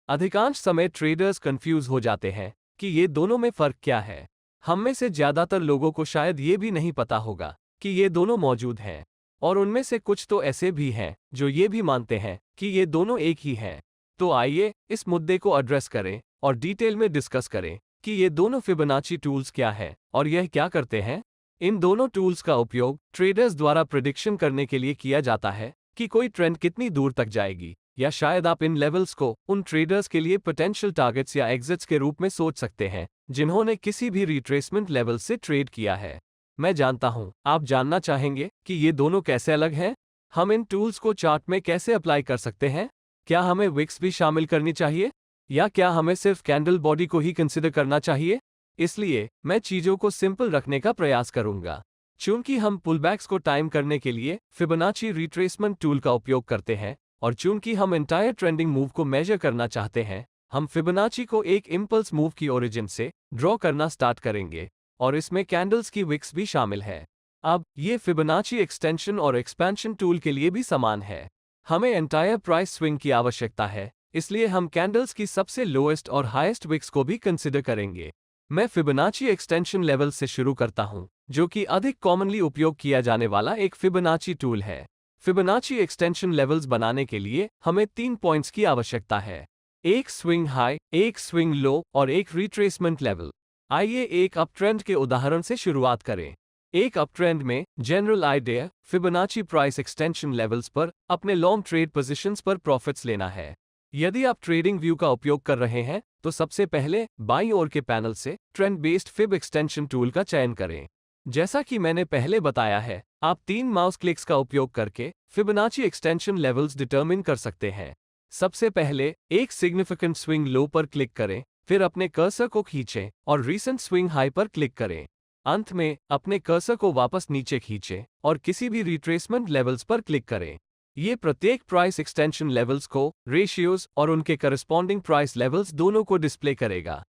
अधिकांश समय ट्रेडर्स कंफ्यूज हो जाते हैं कि ये दोनों में फर्क क्या है। हम में से ज्यादातर लोगों को शायद ये भी नहीं पता होगा कि ये दोनों मौजूद हैं, और उनमें से कुछ तो ऐसे भी हैं जो ये भी मानते हैं कि ये दोनों एक ही हैं। तो आइए इस मुद्दे को एड्रेस करें और डिटेल में डिस्कस करें कि ये दोनों फिबोनाची टूल्स क्या हैं और यह क्या करते हैं। इन दोनों टूल्स का उपयोग ट्रेडर्स द्वारा प्रेडिक्शन करने के लिए किया जाता है कि कोई ट्रेंड कितनी दूर तक जाएगी, या शायद आप इन लेवल्स को उन ट्रेडर्स के लिए पोटेंशियल टारगेट्स या एग्जिट्स के रूप में सोच सकते हैं जिन्होंने किसी भी रिट्रेसमेंट लेवल से ट्रेड किया है। मैं जानता हूं आप जानना चाहेंगे कि ये दोनों कैसे अलग हैं। हम इन टूल्स को चार्ट में कैसे अप्लाई कर सकते हैं। क्या हमें विक्स भी शामिल करनी चाहिए, या क्या हमें सिर्फ कैंडल बॉडी को ही कंसिडर करना चाहिए। इसलिए मैं चीजों को सिंपल रखने का प्रयास करूंगा। चूंकि हम पुलबैक्स को टाइम करने के लिए फिबोनाची रिट्रेसमेंट टूल का उपयोग करते हैं, और चूंकि हम एंटायर ट्रेंडिंग मूव को मेजर करना चाहते हैं, हम फिबोनाची को एक इंपल्स मूव की ओरिजिन से ड्रॉ करना स्टार्ट करेंगे, और इसमें कैंडल्स की विक्स भी शामिल है। अब ये फिबोनाची एक्सटेंशन और एक्सपेंशन टूल के लिए भी समान है। हमें एंटायर प्राइस स्विंग की आवश्यकता है, इसलिए हम कैंडल्स की सबसे लोएस्ट और हाईएस्ट विक्स को भी कंसिडर करेंगे। मैं फिबोनाची एक्सटेंशन लेवल से शुरू करता हूं, जो कि अधिक कॉमनली उपयोग किया जाने वाला एक फिबोनाची टूल है। फिबोनाची एक्सटेंशन लेवल्स बनाने के लिए हमें 3 पॉइंट्स की आवश्यकता है, एक स्विंग हाई, एक स्विंग लो और एक रिट्रेसमेंट लेवल। आइए एक अप ट्रेंड के उदाहरण से शुरुआत करें। एक अप ट्रेंड में general idea Fibonacci price extension levels पर अपने लॉन्ग ट्रेड पोजीशंस पर प्रॉफिट्स लेना है। यदि आप ट्रेडिंग व्यू का उपयोग कर रहे हैं तो सबसे पहले बाईं ओर के पैनल से trend based fib extension tool का चयन करें। जैसा कि मैंने पहले बताया है, आप 3 माउस क्लिक्स का उपयोग करके फिबोनाची एक्सटेंशन लेवल्स डिटरमिन कर सकते हैं। सबसे पहले एक सिग्निफिकेंट स्विंग लो पर क्लिक करें, फिर अपने कर्सर को खींचें और रीसेंट स्विंग हाई पर क्लिक करें। अंत में अपने कर्सर को वापस नीचे खींचें और किसी भी रिट्रेसमेंट लेवल्स पर क्लिक करें। ये प्रत्येक प्राइस एक्सटेंशन लेवल्स को, रेशियोज और उनके करस्पॉन्डिंग प्राइस लेवल्स दोनों को डिस्प्ले करेगा।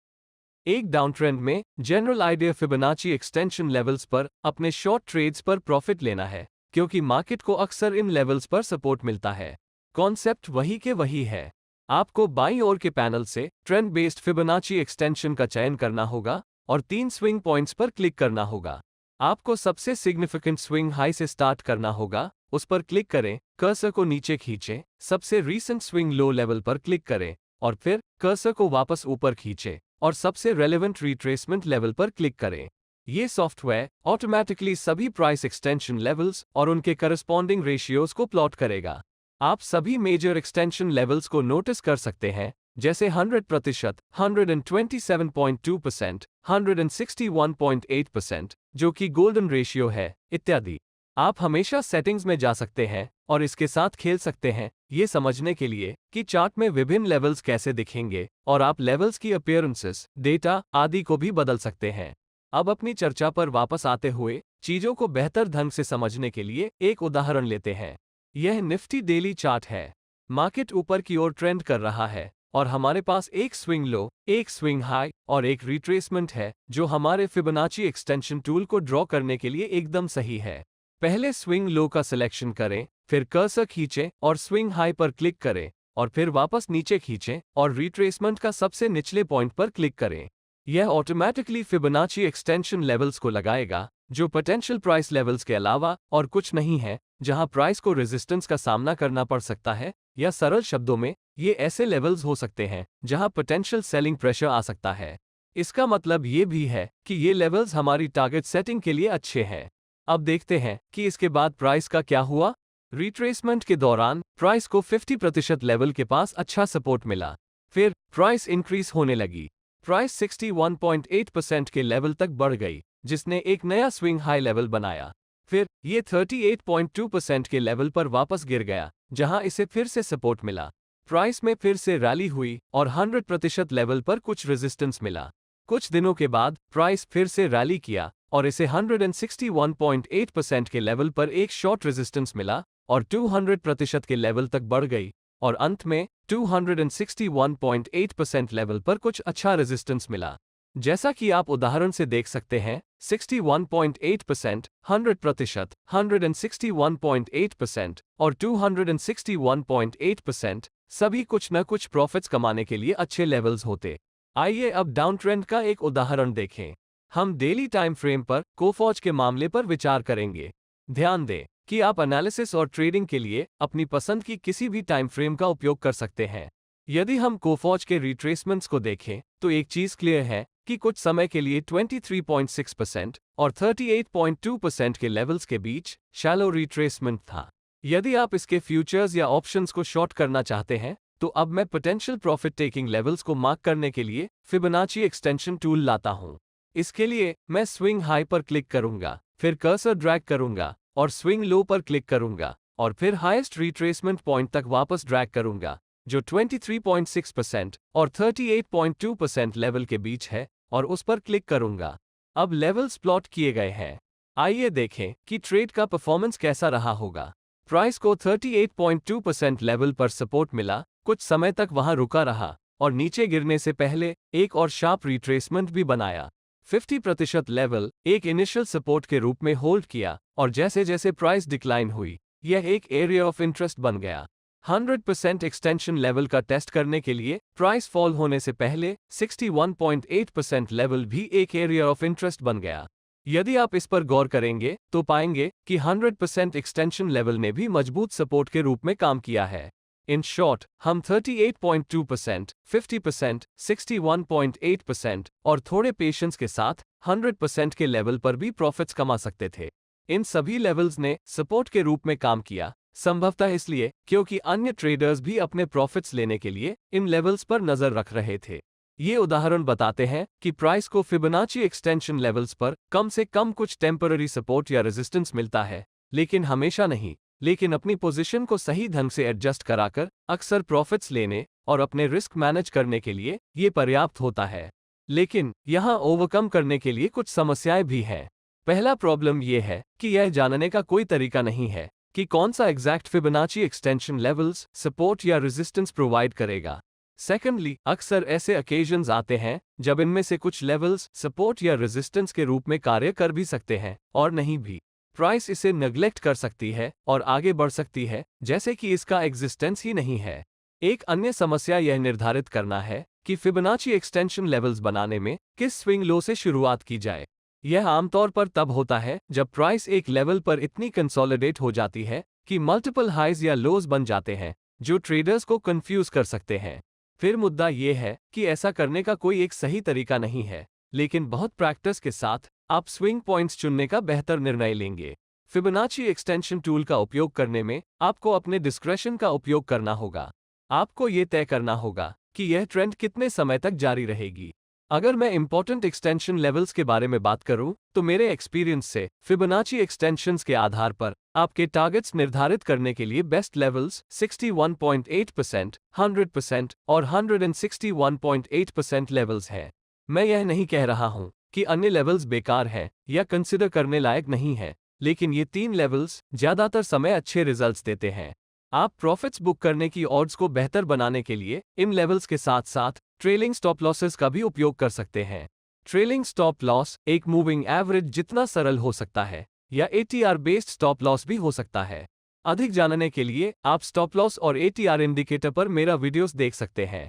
एक डाउन ट्रेंड में general idea Fibonacci extension levels पर अपने शॉर्ट ट्रेड्स पर प्रॉफिट लेना है, क्योंकि मार्केट को अक्सर इन लेवल्स पर सपोर्ट मिलता है। कॉन्सेप्ट वही के वही है। आपको बाईं ओर के पैनल से ट्रेंड बेस्ड फिबोनाची एक्सटेंशन का चयन करना होगा और 3 स्विंग पॉइंट्स पर क्लिक करना होगा। आपको सबसे सिग्निफिकेंट स्विंग हाई से स्टार्ट करना होगा, उस पर क्लिक करें, कर्सर को नीचे खींचें, सबसे रीसेंट स्विंग लो लेवल पर क्लिक करें और फिर कर्सर को वापस ऊपर खींचें और सबसे रेलेवेंट रिट्रेसमेंट लेवल पर क्लिक करें। ये सॉफ्टवेयर ऑटोमैटिकली सभी प्राइस एक्सटेंशन लेवल्स और उनके करस्पॉन्डिंग रेशियोज को प्लॉट करेगा। आप सभी मेजर एक्सटेंशन लेवल्स को नोटिस कर सकते हैं, जैसे 100%, 127.2%, 161.8%, जो कि गोल्डन रेशियो है, इत्यादि। आप हमेशा सेटिंग्स में जा सकते हैं और इसके साथ खेल सकते हैं, ये समझने के लिए कि चार्ट में विभिन्न लेवल्स कैसे दिखेंगे, और आप लेवल्स की अपीयरेंसेस, डेटा आदि को भी बदल सकते हैं। अब अपनी चर्चा पर वापस आते हुए चीजों को बेहतर ढंग से समझने के लिए एक उदाहरण लेते हैं। यह निफ्टी डेली चार्ट है। मार्केट ऊपर की ओर ट्रेंड कर रहा है और हमारे पास एक स्विंग लो, एक स्विंग हाई और एक रिट्रेसमेंट है, जो हमारे फिबोनाची एक्सटेंशन टूल को ड्रॉ करने के लिए एकदम सही है। पहले स्विंग लो का सिलेक्शन करें, फिर कर्सर खींचें और स्विंग हाई पर क्लिक करें और फिर वापस नीचे खींचें और रिट्रेसमेंट का सबसे निचले पॉइंट पर क्लिक करें। यह ऑटोमैटिकली फिबोनाची एक्सटेंशन लेवल्स को लगाएगा, जो पोटेंशियल प्राइस लेवल्स के अलावा और कुछ नहीं है, जहां प्राइस को रेजिस्टेंस का सामना करना पड़ सकता है, या सरल शब्दों में ये ऐसे लेवल्स हो सकते हैं जहां पोटेंशियल सेलिंग प्रेशर आ सकता है। इसका मतलब ये भी है कि ये लेवल्स हमारी टारगेट सेटिंग के लिए अच्छे हैं। अब देखते हैं कि इसके बाद प्राइस का क्या हुआ। रिट्रेसमेंट के दौरान प्राइस को 50% लेवल के पास अच्छा सपोर्ट मिला। फिर प्राइस इंक्रीज होने लगी। प्राइस 61.8% के लेवल तक बढ़ गई, जिसने एक नया स्विंग हाई लेवल बनाया। फिर ये 38.2% के लेवल पर वापस गिर गया, जहां इसे फिर से सपोर्ट मिला। प्राइस में फिर से रैली हुई और 100% लेवल पर कुछ रेजिस्टेंस मिला। कुछ दिनों के बाद प्राइस फिर से रैली किया और इसे 161.8% के लेवल पर एक शॉर्ट रेजिस्टेंस मिला और 200% के लेवल तक बढ़ गई और अंत में 261.8% लेवल पर कुछ अच्छा रेजिस्टेंस मिला। जैसा कि आप उदाहरण से देख सकते हैं, 61.8%, 100%, 161.8% और 261.8% सभी कुछ न कुछ प्रॉफिट्स कमाने के लिए अच्छे लेवल्स होते। आइए अब डाउन ट्रेंड का एक उदाहरण देखें। हम डेली टाइम फ्रेम पर कोफॉज के मामले पर विचार करेंगे। ध्यान दें कि आप एनालिसिस और ट्रेडिंग के लिए अपनी पसंद की किसी भी टाइम फ्रेम का उपयोग कर सकते हैं। यदि हम कोफॉज के रिट्रेसमेंट्स को देखें तो एक चीज क्लियर है कि कुछ समय के लिए 23.6% और 38.2% के लेवल्स के बीच शैलो रिट्रेसमेंट था। यदि आप इसके फ्यूचर्स या ऑप्शंस को शॉर्ट करना चाहते हैं तो अब मैं पोटेंशियल प्रॉफिट टेकिंग लेवल्स को मार्क करने के लिए फिबोनाची एक्सटेंशन टूल लाता हूं। इसके लिए मैं स्विंग हाई पर क्लिक करूंगा, फिर कर्सर ड्रैग करूंगा और स्विंग लो पर क्लिक करूंगा और फिर हाईएस्ट रिट्रेसमेंट पॉइंट तक वापस ड्रैग करूंगा जो 23.6% और 38.2% लेवल के बीच है और उस पर क्लिक करूंगा। अब लेवल्स प्लॉट किए गए हैं। आइए देखें कि ट्रेड का परफॉर्मेंस कैसा रहा होगा। प्राइस को 38.2% लेवल पर सपोर्ट मिला, कुछ समय तक वहां रुका रहा और नीचे गिरने से पहले एक और शार्प रिट्रेसमेंट भी बनाया। 50% लेवल एक इनिशियल सपोर्ट के रूप में होल्ड किया और जैसे जैसे प्राइस डिक्लाइन हुई, यह एक एरिया ऑफ इंटरेस्ट बन गया। 100% एक्सटेंशन लेवल का टेस्ट करने के लिए प्राइस फॉल होने से पहले 61.8% लेवल भी एक एरिया ऑफ इंटरेस्ट बन गया। यदि आप इस पर गौर करेंगे तो पाएंगे कि 100% एक्सटेंशन लेवल ने भी मजबूत सपोर्ट के रूप में काम किया है। इन शॉर्ट, हम 38.2%, 50%, 61.8% और थोड़े पेशेंस के साथ 100% के लेवल पर भी प्रॉफिट्स कमा सकते थे। इन सभी लेवल्स ने सपोर्ट के रूप में काम किया, संभवतः इसलिए क्योंकि अन्य ट्रेडर्स भी अपने प्रॉफिट्स लेने के लिए इन लेवल्स पर नजर रख रहे थे। ये उदाहरण बताते हैं कि प्राइस को फिबोनाची एक्सटेंशन लेवल्स पर कम से कम कुछ टेम्पररी सपोर्ट या रेजिस्टेंस मिलता है, लेकिन हमेशा नहीं। लेकिन अपनी पोजीशन को सही ढंग से एडजस्ट कराकर अक्सर प्रॉफिट्स लेने और अपने रिस्क मैनेज करने के लिए ये पर्याप्त होता है। लेकिन यहाँ ओवरकम करने के लिए कुछ समस्याएं भी हैं। पहला प्रॉब्लम ये है कि यह जानने का कोई तरीका नहीं है कि कौन सा exact Fibonacci extension levels support या रेजिस्टेंस प्रोवाइड करेगा। सेकेंडली, अक्सर ऐसे ओकेजन्स आते हैं जब इनमें से कुछ लेवल्स सपोर्ट या रेजिस्टेंस के रूप में कार्य कर भी सकते हैं और नहीं भी। प्राइस इसे नेग्लेक्ट कर सकती है और आगे बढ़ सकती है जैसे कि इसका एग्जिस्टेंस ही नहीं है। एक अन्य समस्या यह निर्धारित करना है कि फिबोनाची एक्सटेंशन लेवल्स बनाने में किस स्विंग लो से शुरुआत की जाए। यह आमतौर पर तब होता है जब प्राइस एक लेवल पर इतनी कंसोलिडेट हो जाती है कि मल्टीपल हाइज या लोज बन जाते हैं जो ट्रेडर्स को कंफ्यूज कर सकते हैं। फिर मुद्दा यह है कि ऐसा करने का कोई एक सही तरीका नहीं है, लेकिन बहुत प्रैक्टिस के साथ आप स्विंग पॉइंट्स चुनने का बेहतर निर्णय लेंगे। फिबोनाची एक्सटेंशन टूल का उपयोग करने में आपको अपने डिस्क्रेशन का उपयोग करना होगा। आपको ये तय करना होगा कि यह ट्रेंड कितने समय तक जारी रहेगी। अगर मैं इंपॉर्टेंट एक्सटेंशन लेवल्स के बारे में बात करूं, तो मेरे एक्सपीरियंस से फिबोनाची एक्सटेंशंस के आधार पर आपके टारगेट्स निर्धारित करने के लिए बेस्ट लेवल्स 61.8%, 100% और 161.8% लेवल्स हैं। मैं यह नहीं कह रहा हूं कि अन्य लेवल्स बेकार हैं या कंसिडर करने लायक नहीं हैं, लेकिन ये तीन लेवल्स ज्यादातर समय अच्छे रिजल्ट्स देते हैं। आप प्रॉफिट्स बुक करने की ऑड्स को बेहतर बनाने के लिए इन लेवल्स के साथ साथ ट्रेलिंग स्टॉप लॉसेस का भी उपयोग कर सकते हैं। ट्रेलिंग स्टॉप लॉस एक मूविंग एवरेज जितना सरल हो सकता है या ATR बेस्ड स्टॉप लॉस भी हो सकता है। अधिक जानने के लिए आप स्टॉप लॉस और ATR इंडिकेटर पर मेरा वीडियोस देख सकते हैं।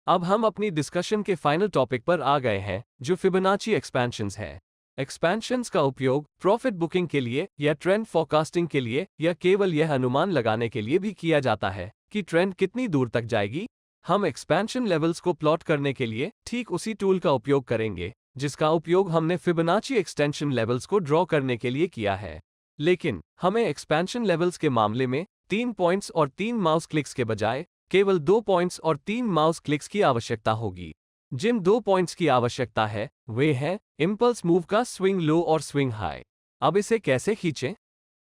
अब हम अपनी डिस्कशन के फाइनल टॉपिक पर आ गए हैं, जो फिबोनाची एक्सपेंशंस है। एक्सपेंशंस का उपयोग प्रॉफिट बुकिंग के लिए या ट्रेंड फोरकास्टिंग के लिए या केवल यह अनुमान लगाने के लिए भी किया जाता है कि ट्रेंड कितनी दूर तक जाएगी। हम एक्सपेंशन लेवल्स को प्लॉट करने के लिए ठीक उसी टूल का उपयोग करेंगे जिसका उपयोग हमने फिबोनाची एक्सटेंशन लेवल्स को ड्रॉ करने के लिए किया है। लेकिन हमें एक्सपेंशन लेवल्स के मामले में 3 पॉइंट्स और 3 माउस क्लिक्स के बजाय केवल 2 पॉइंट्स और 3 माउस क्लिक्स की आवश्यकता होगी। जिन 2 पॉइंट्स की आवश्यकता है वे हैं इंपल्स मूव का स्विंग लो और स्विंग हाई। अब इसे कैसे खींचें?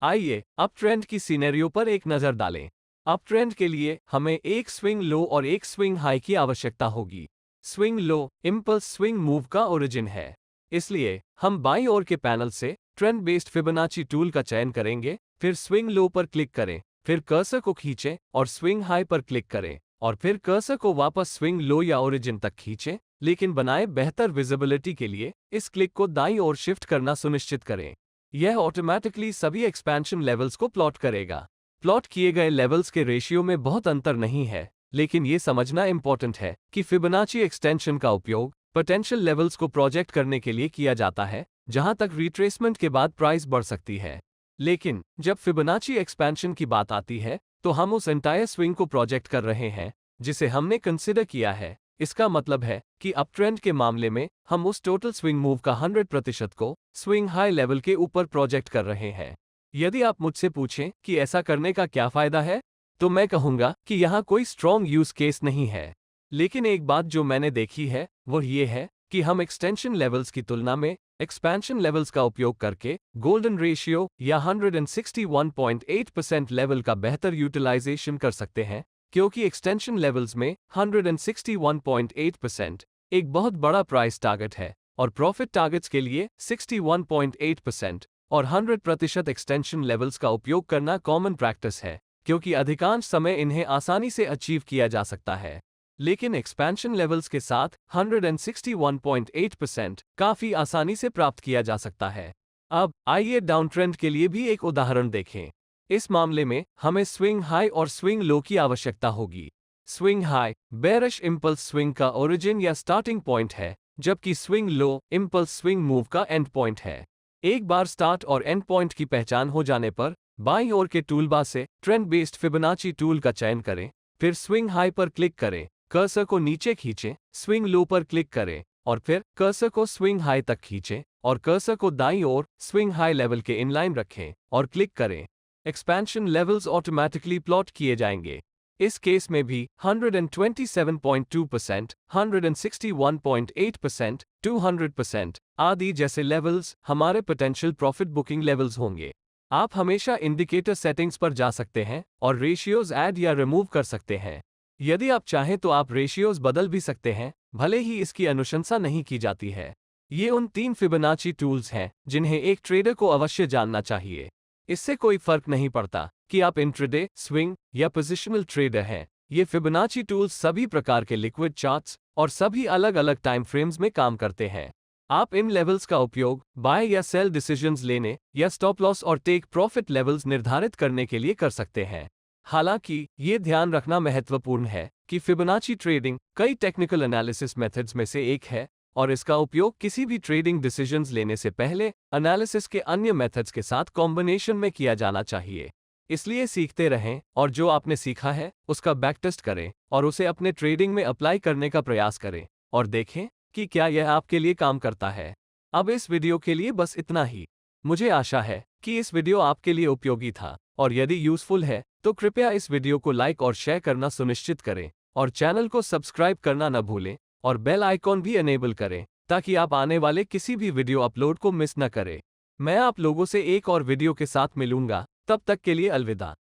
आइए अब ट्रेंड की सिनेरियो पर एक नजर डालें। अप ट्रेंड के लिए हमें एक स्विंग लो और एक स्विंग हाई की आवश्यकता होगी। Swing low impulse swing move का ओरिजिन है, इसलिए हम बाईं ओर के पैनल से ट्रेंड बेस्ड फिबोनाची टूल का चयन करेंगे, फिर स्विंग लो पर क्लिक करें, फिर कर्सर को खींचें और स्विंग हाई पर क्लिक करें और फिर कर्सर को वापस स्विंग लो या ओरिजिन तक खींचें, लेकिन बनाए बेहतर विजिबिलिटी के लिए इस क्लिक को दाईं ओर शिफ्ट करना सुनिश्चित करें। यह ऑटोमैटिकली सभी एक्सपेंशन लेवल्स को प्लॉट करेगा। प्लॉट किए गए लेवल्स के रेशियो में बहुत अंतर नहीं है, लेकिन ये समझना इंपॉर्टेंट है कि फिबोनाची एक्सटेंशन का उपयोग पोटेंशियल लेवल्स को प्रोजेक्ट करने के लिए किया जाता है, जहां तक रिट्रेसमेंट के बाद प्राइस बढ़ सकती है। लेकिन जब फिबोनाची एक्सपेंशन की बात आती है, तो हम उस एंटायर स्विंग को प्रोजेक्ट कर रहे हैं जिसे हमने कंसिडर किया है। इसका मतलब है कि अप ट्रेंड के मामले में हम उस टोटल स्विंग मूव का 100% को स्विंग हाई लेवल के ऊपर प्रोजेक्ट कर रहे हैं। यदि आप मुझसे पूछें कि ऐसा करने का क्या फायदा है, तो मैं कहूंगा कि यहाँ कोई स्ट्रॉन्ग यूज केस नहीं है। लेकिन एक बात जो मैंने देखी है वह ये है कि हम एक्सटेंशन लेवल्स की तुलना में एक्सपेंशन लेवल्स का उपयोग करके गोल्डन रेशियो या 161.8% लेवल का बेहतर यूटिलाइजेशन कर सकते हैं, क्योंकि एक्सटेंशन लेवल्स में 161.8% एक बहुत बड़ा प्राइस टारगेट है और प्रॉफिट टारगेट्स के लिए 61.8% और 100% एक्सटेंशन लेवल्स का उपयोग करना कॉमन प्रैक्टिस है, क्योंकि अधिकांश समय इन्हें आसानी से अचीव किया जा सकता है। लेकिन एक्सपेंशन लेवल्स के साथ 161.8% काफी आसानी से प्राप्त किया जा सकता है। अब आइए डाउन ट्रेंड के लिए भी एक उदाहरण देखें। इस मामले में हमें स्विंग हाई और स्विंग लो की आवश्यकता होगी। Swing high bearish impulse swing का ओरिजिन या स्टार्टिंग पॉइंट है, जबकि swing low impulse swing move का एंड पॉइंट है। एक बार स्टार्ट और एंड पॉइंट की पहचान हो जाने पर बाईं ओर के टूलबार से ट्रेंड बेस्ड फिबोनाची टूल का चयन करें, फिर स्विंग हाई पर क्लिक करें, कर्सर को नीचे खींचें, स्विंग लो पर क्लिक करें और फिर कर्सर को स्विंग हाई तक खींचें और कर्सर को दाईं ओर स्विंग हाई लेवल के इनलाइन रखें और क्लिक करें। एक्सपेंशन लेवल्स ऑटोमैटिकली प्लॉट किए जाएंगे। इस केस में भी 127.2%, 161.8%, 200% आदि जैसे लेवल्स हमारे पोटेंशियल प्रॉफिट बुकिंग लेवल्स होंगे। आप हमेशा इंडिकेटर सेटिंग्स पर जा सकते हैं और रेशियोज ऐड या रिमूव कर सकते हैं। यदि आप चाहें तो आप रेशियोज बदल भी सकते हैं, भले ही इसकी अनुशंसा नहीं की जाती है। ये उन 3 फिबोनाची टूल्स हैं जिन्हें एक ट्रेडर को अवश्य जानना चाहिए। इससे कोई फर्क नहीं पड़ता कि आप इंट्राडे, स्विंग या पोजिशनल ट्रेडर हैं। ये फिबोनाची टूल्स सभी प्रकार के लिक्विड चार्ट्स और सभी अलग अलग टाइम फ्रेम्स में काम करते हैं। आप इन लेवल्स का उपयोग बाय या सेल डिसीजंस लेने या स्टॉप लॉस और टेक प्रॉफिट लेवल्स निर्धारित करने के लिए कर सकते हैं। हालांकि ये ध्यान रखना महत्वपूर्ण है कि फिबोनाची ट्रेडिंग कई टेक्निकल एनालिसिस मेथड्स में से एक है और इसका उपयोग किसी भी ट्रेडिंग डिसीजंस लेने से पहले एनालिसिस के अन्य मेथड्स के साथ कॉम्बिनेशन में किया जाना चाहिए। इसलिए सीखते रहें और जो आपने सीखा है उसका बैक टेस्ट करें और उसे अपने ट्रेडिंग में अप्लाई करने का प्रयास करें और देखें कि क्या यह आपके लिए काम करता है। अब इस वीडियो के लिए बस इतना ही। मुझे आशा है कि इस वीडियो आपके लिए उपयोगी था और यदि यूजफुल है तो कृपया इस वीडियो को लाइक और शेयर करना सुनिश्चित करें और चैनल को सब्सक्राइब करना न भूलें और बेल आइकॉन भी एनेबल करें ताकि आप आने वाले किसी भी वीडियो अपलोड को मिस न करें। मैं आप लोगों से एक और वीडियो के साथ मिलूंगा, तब तक के लिए अलविदा।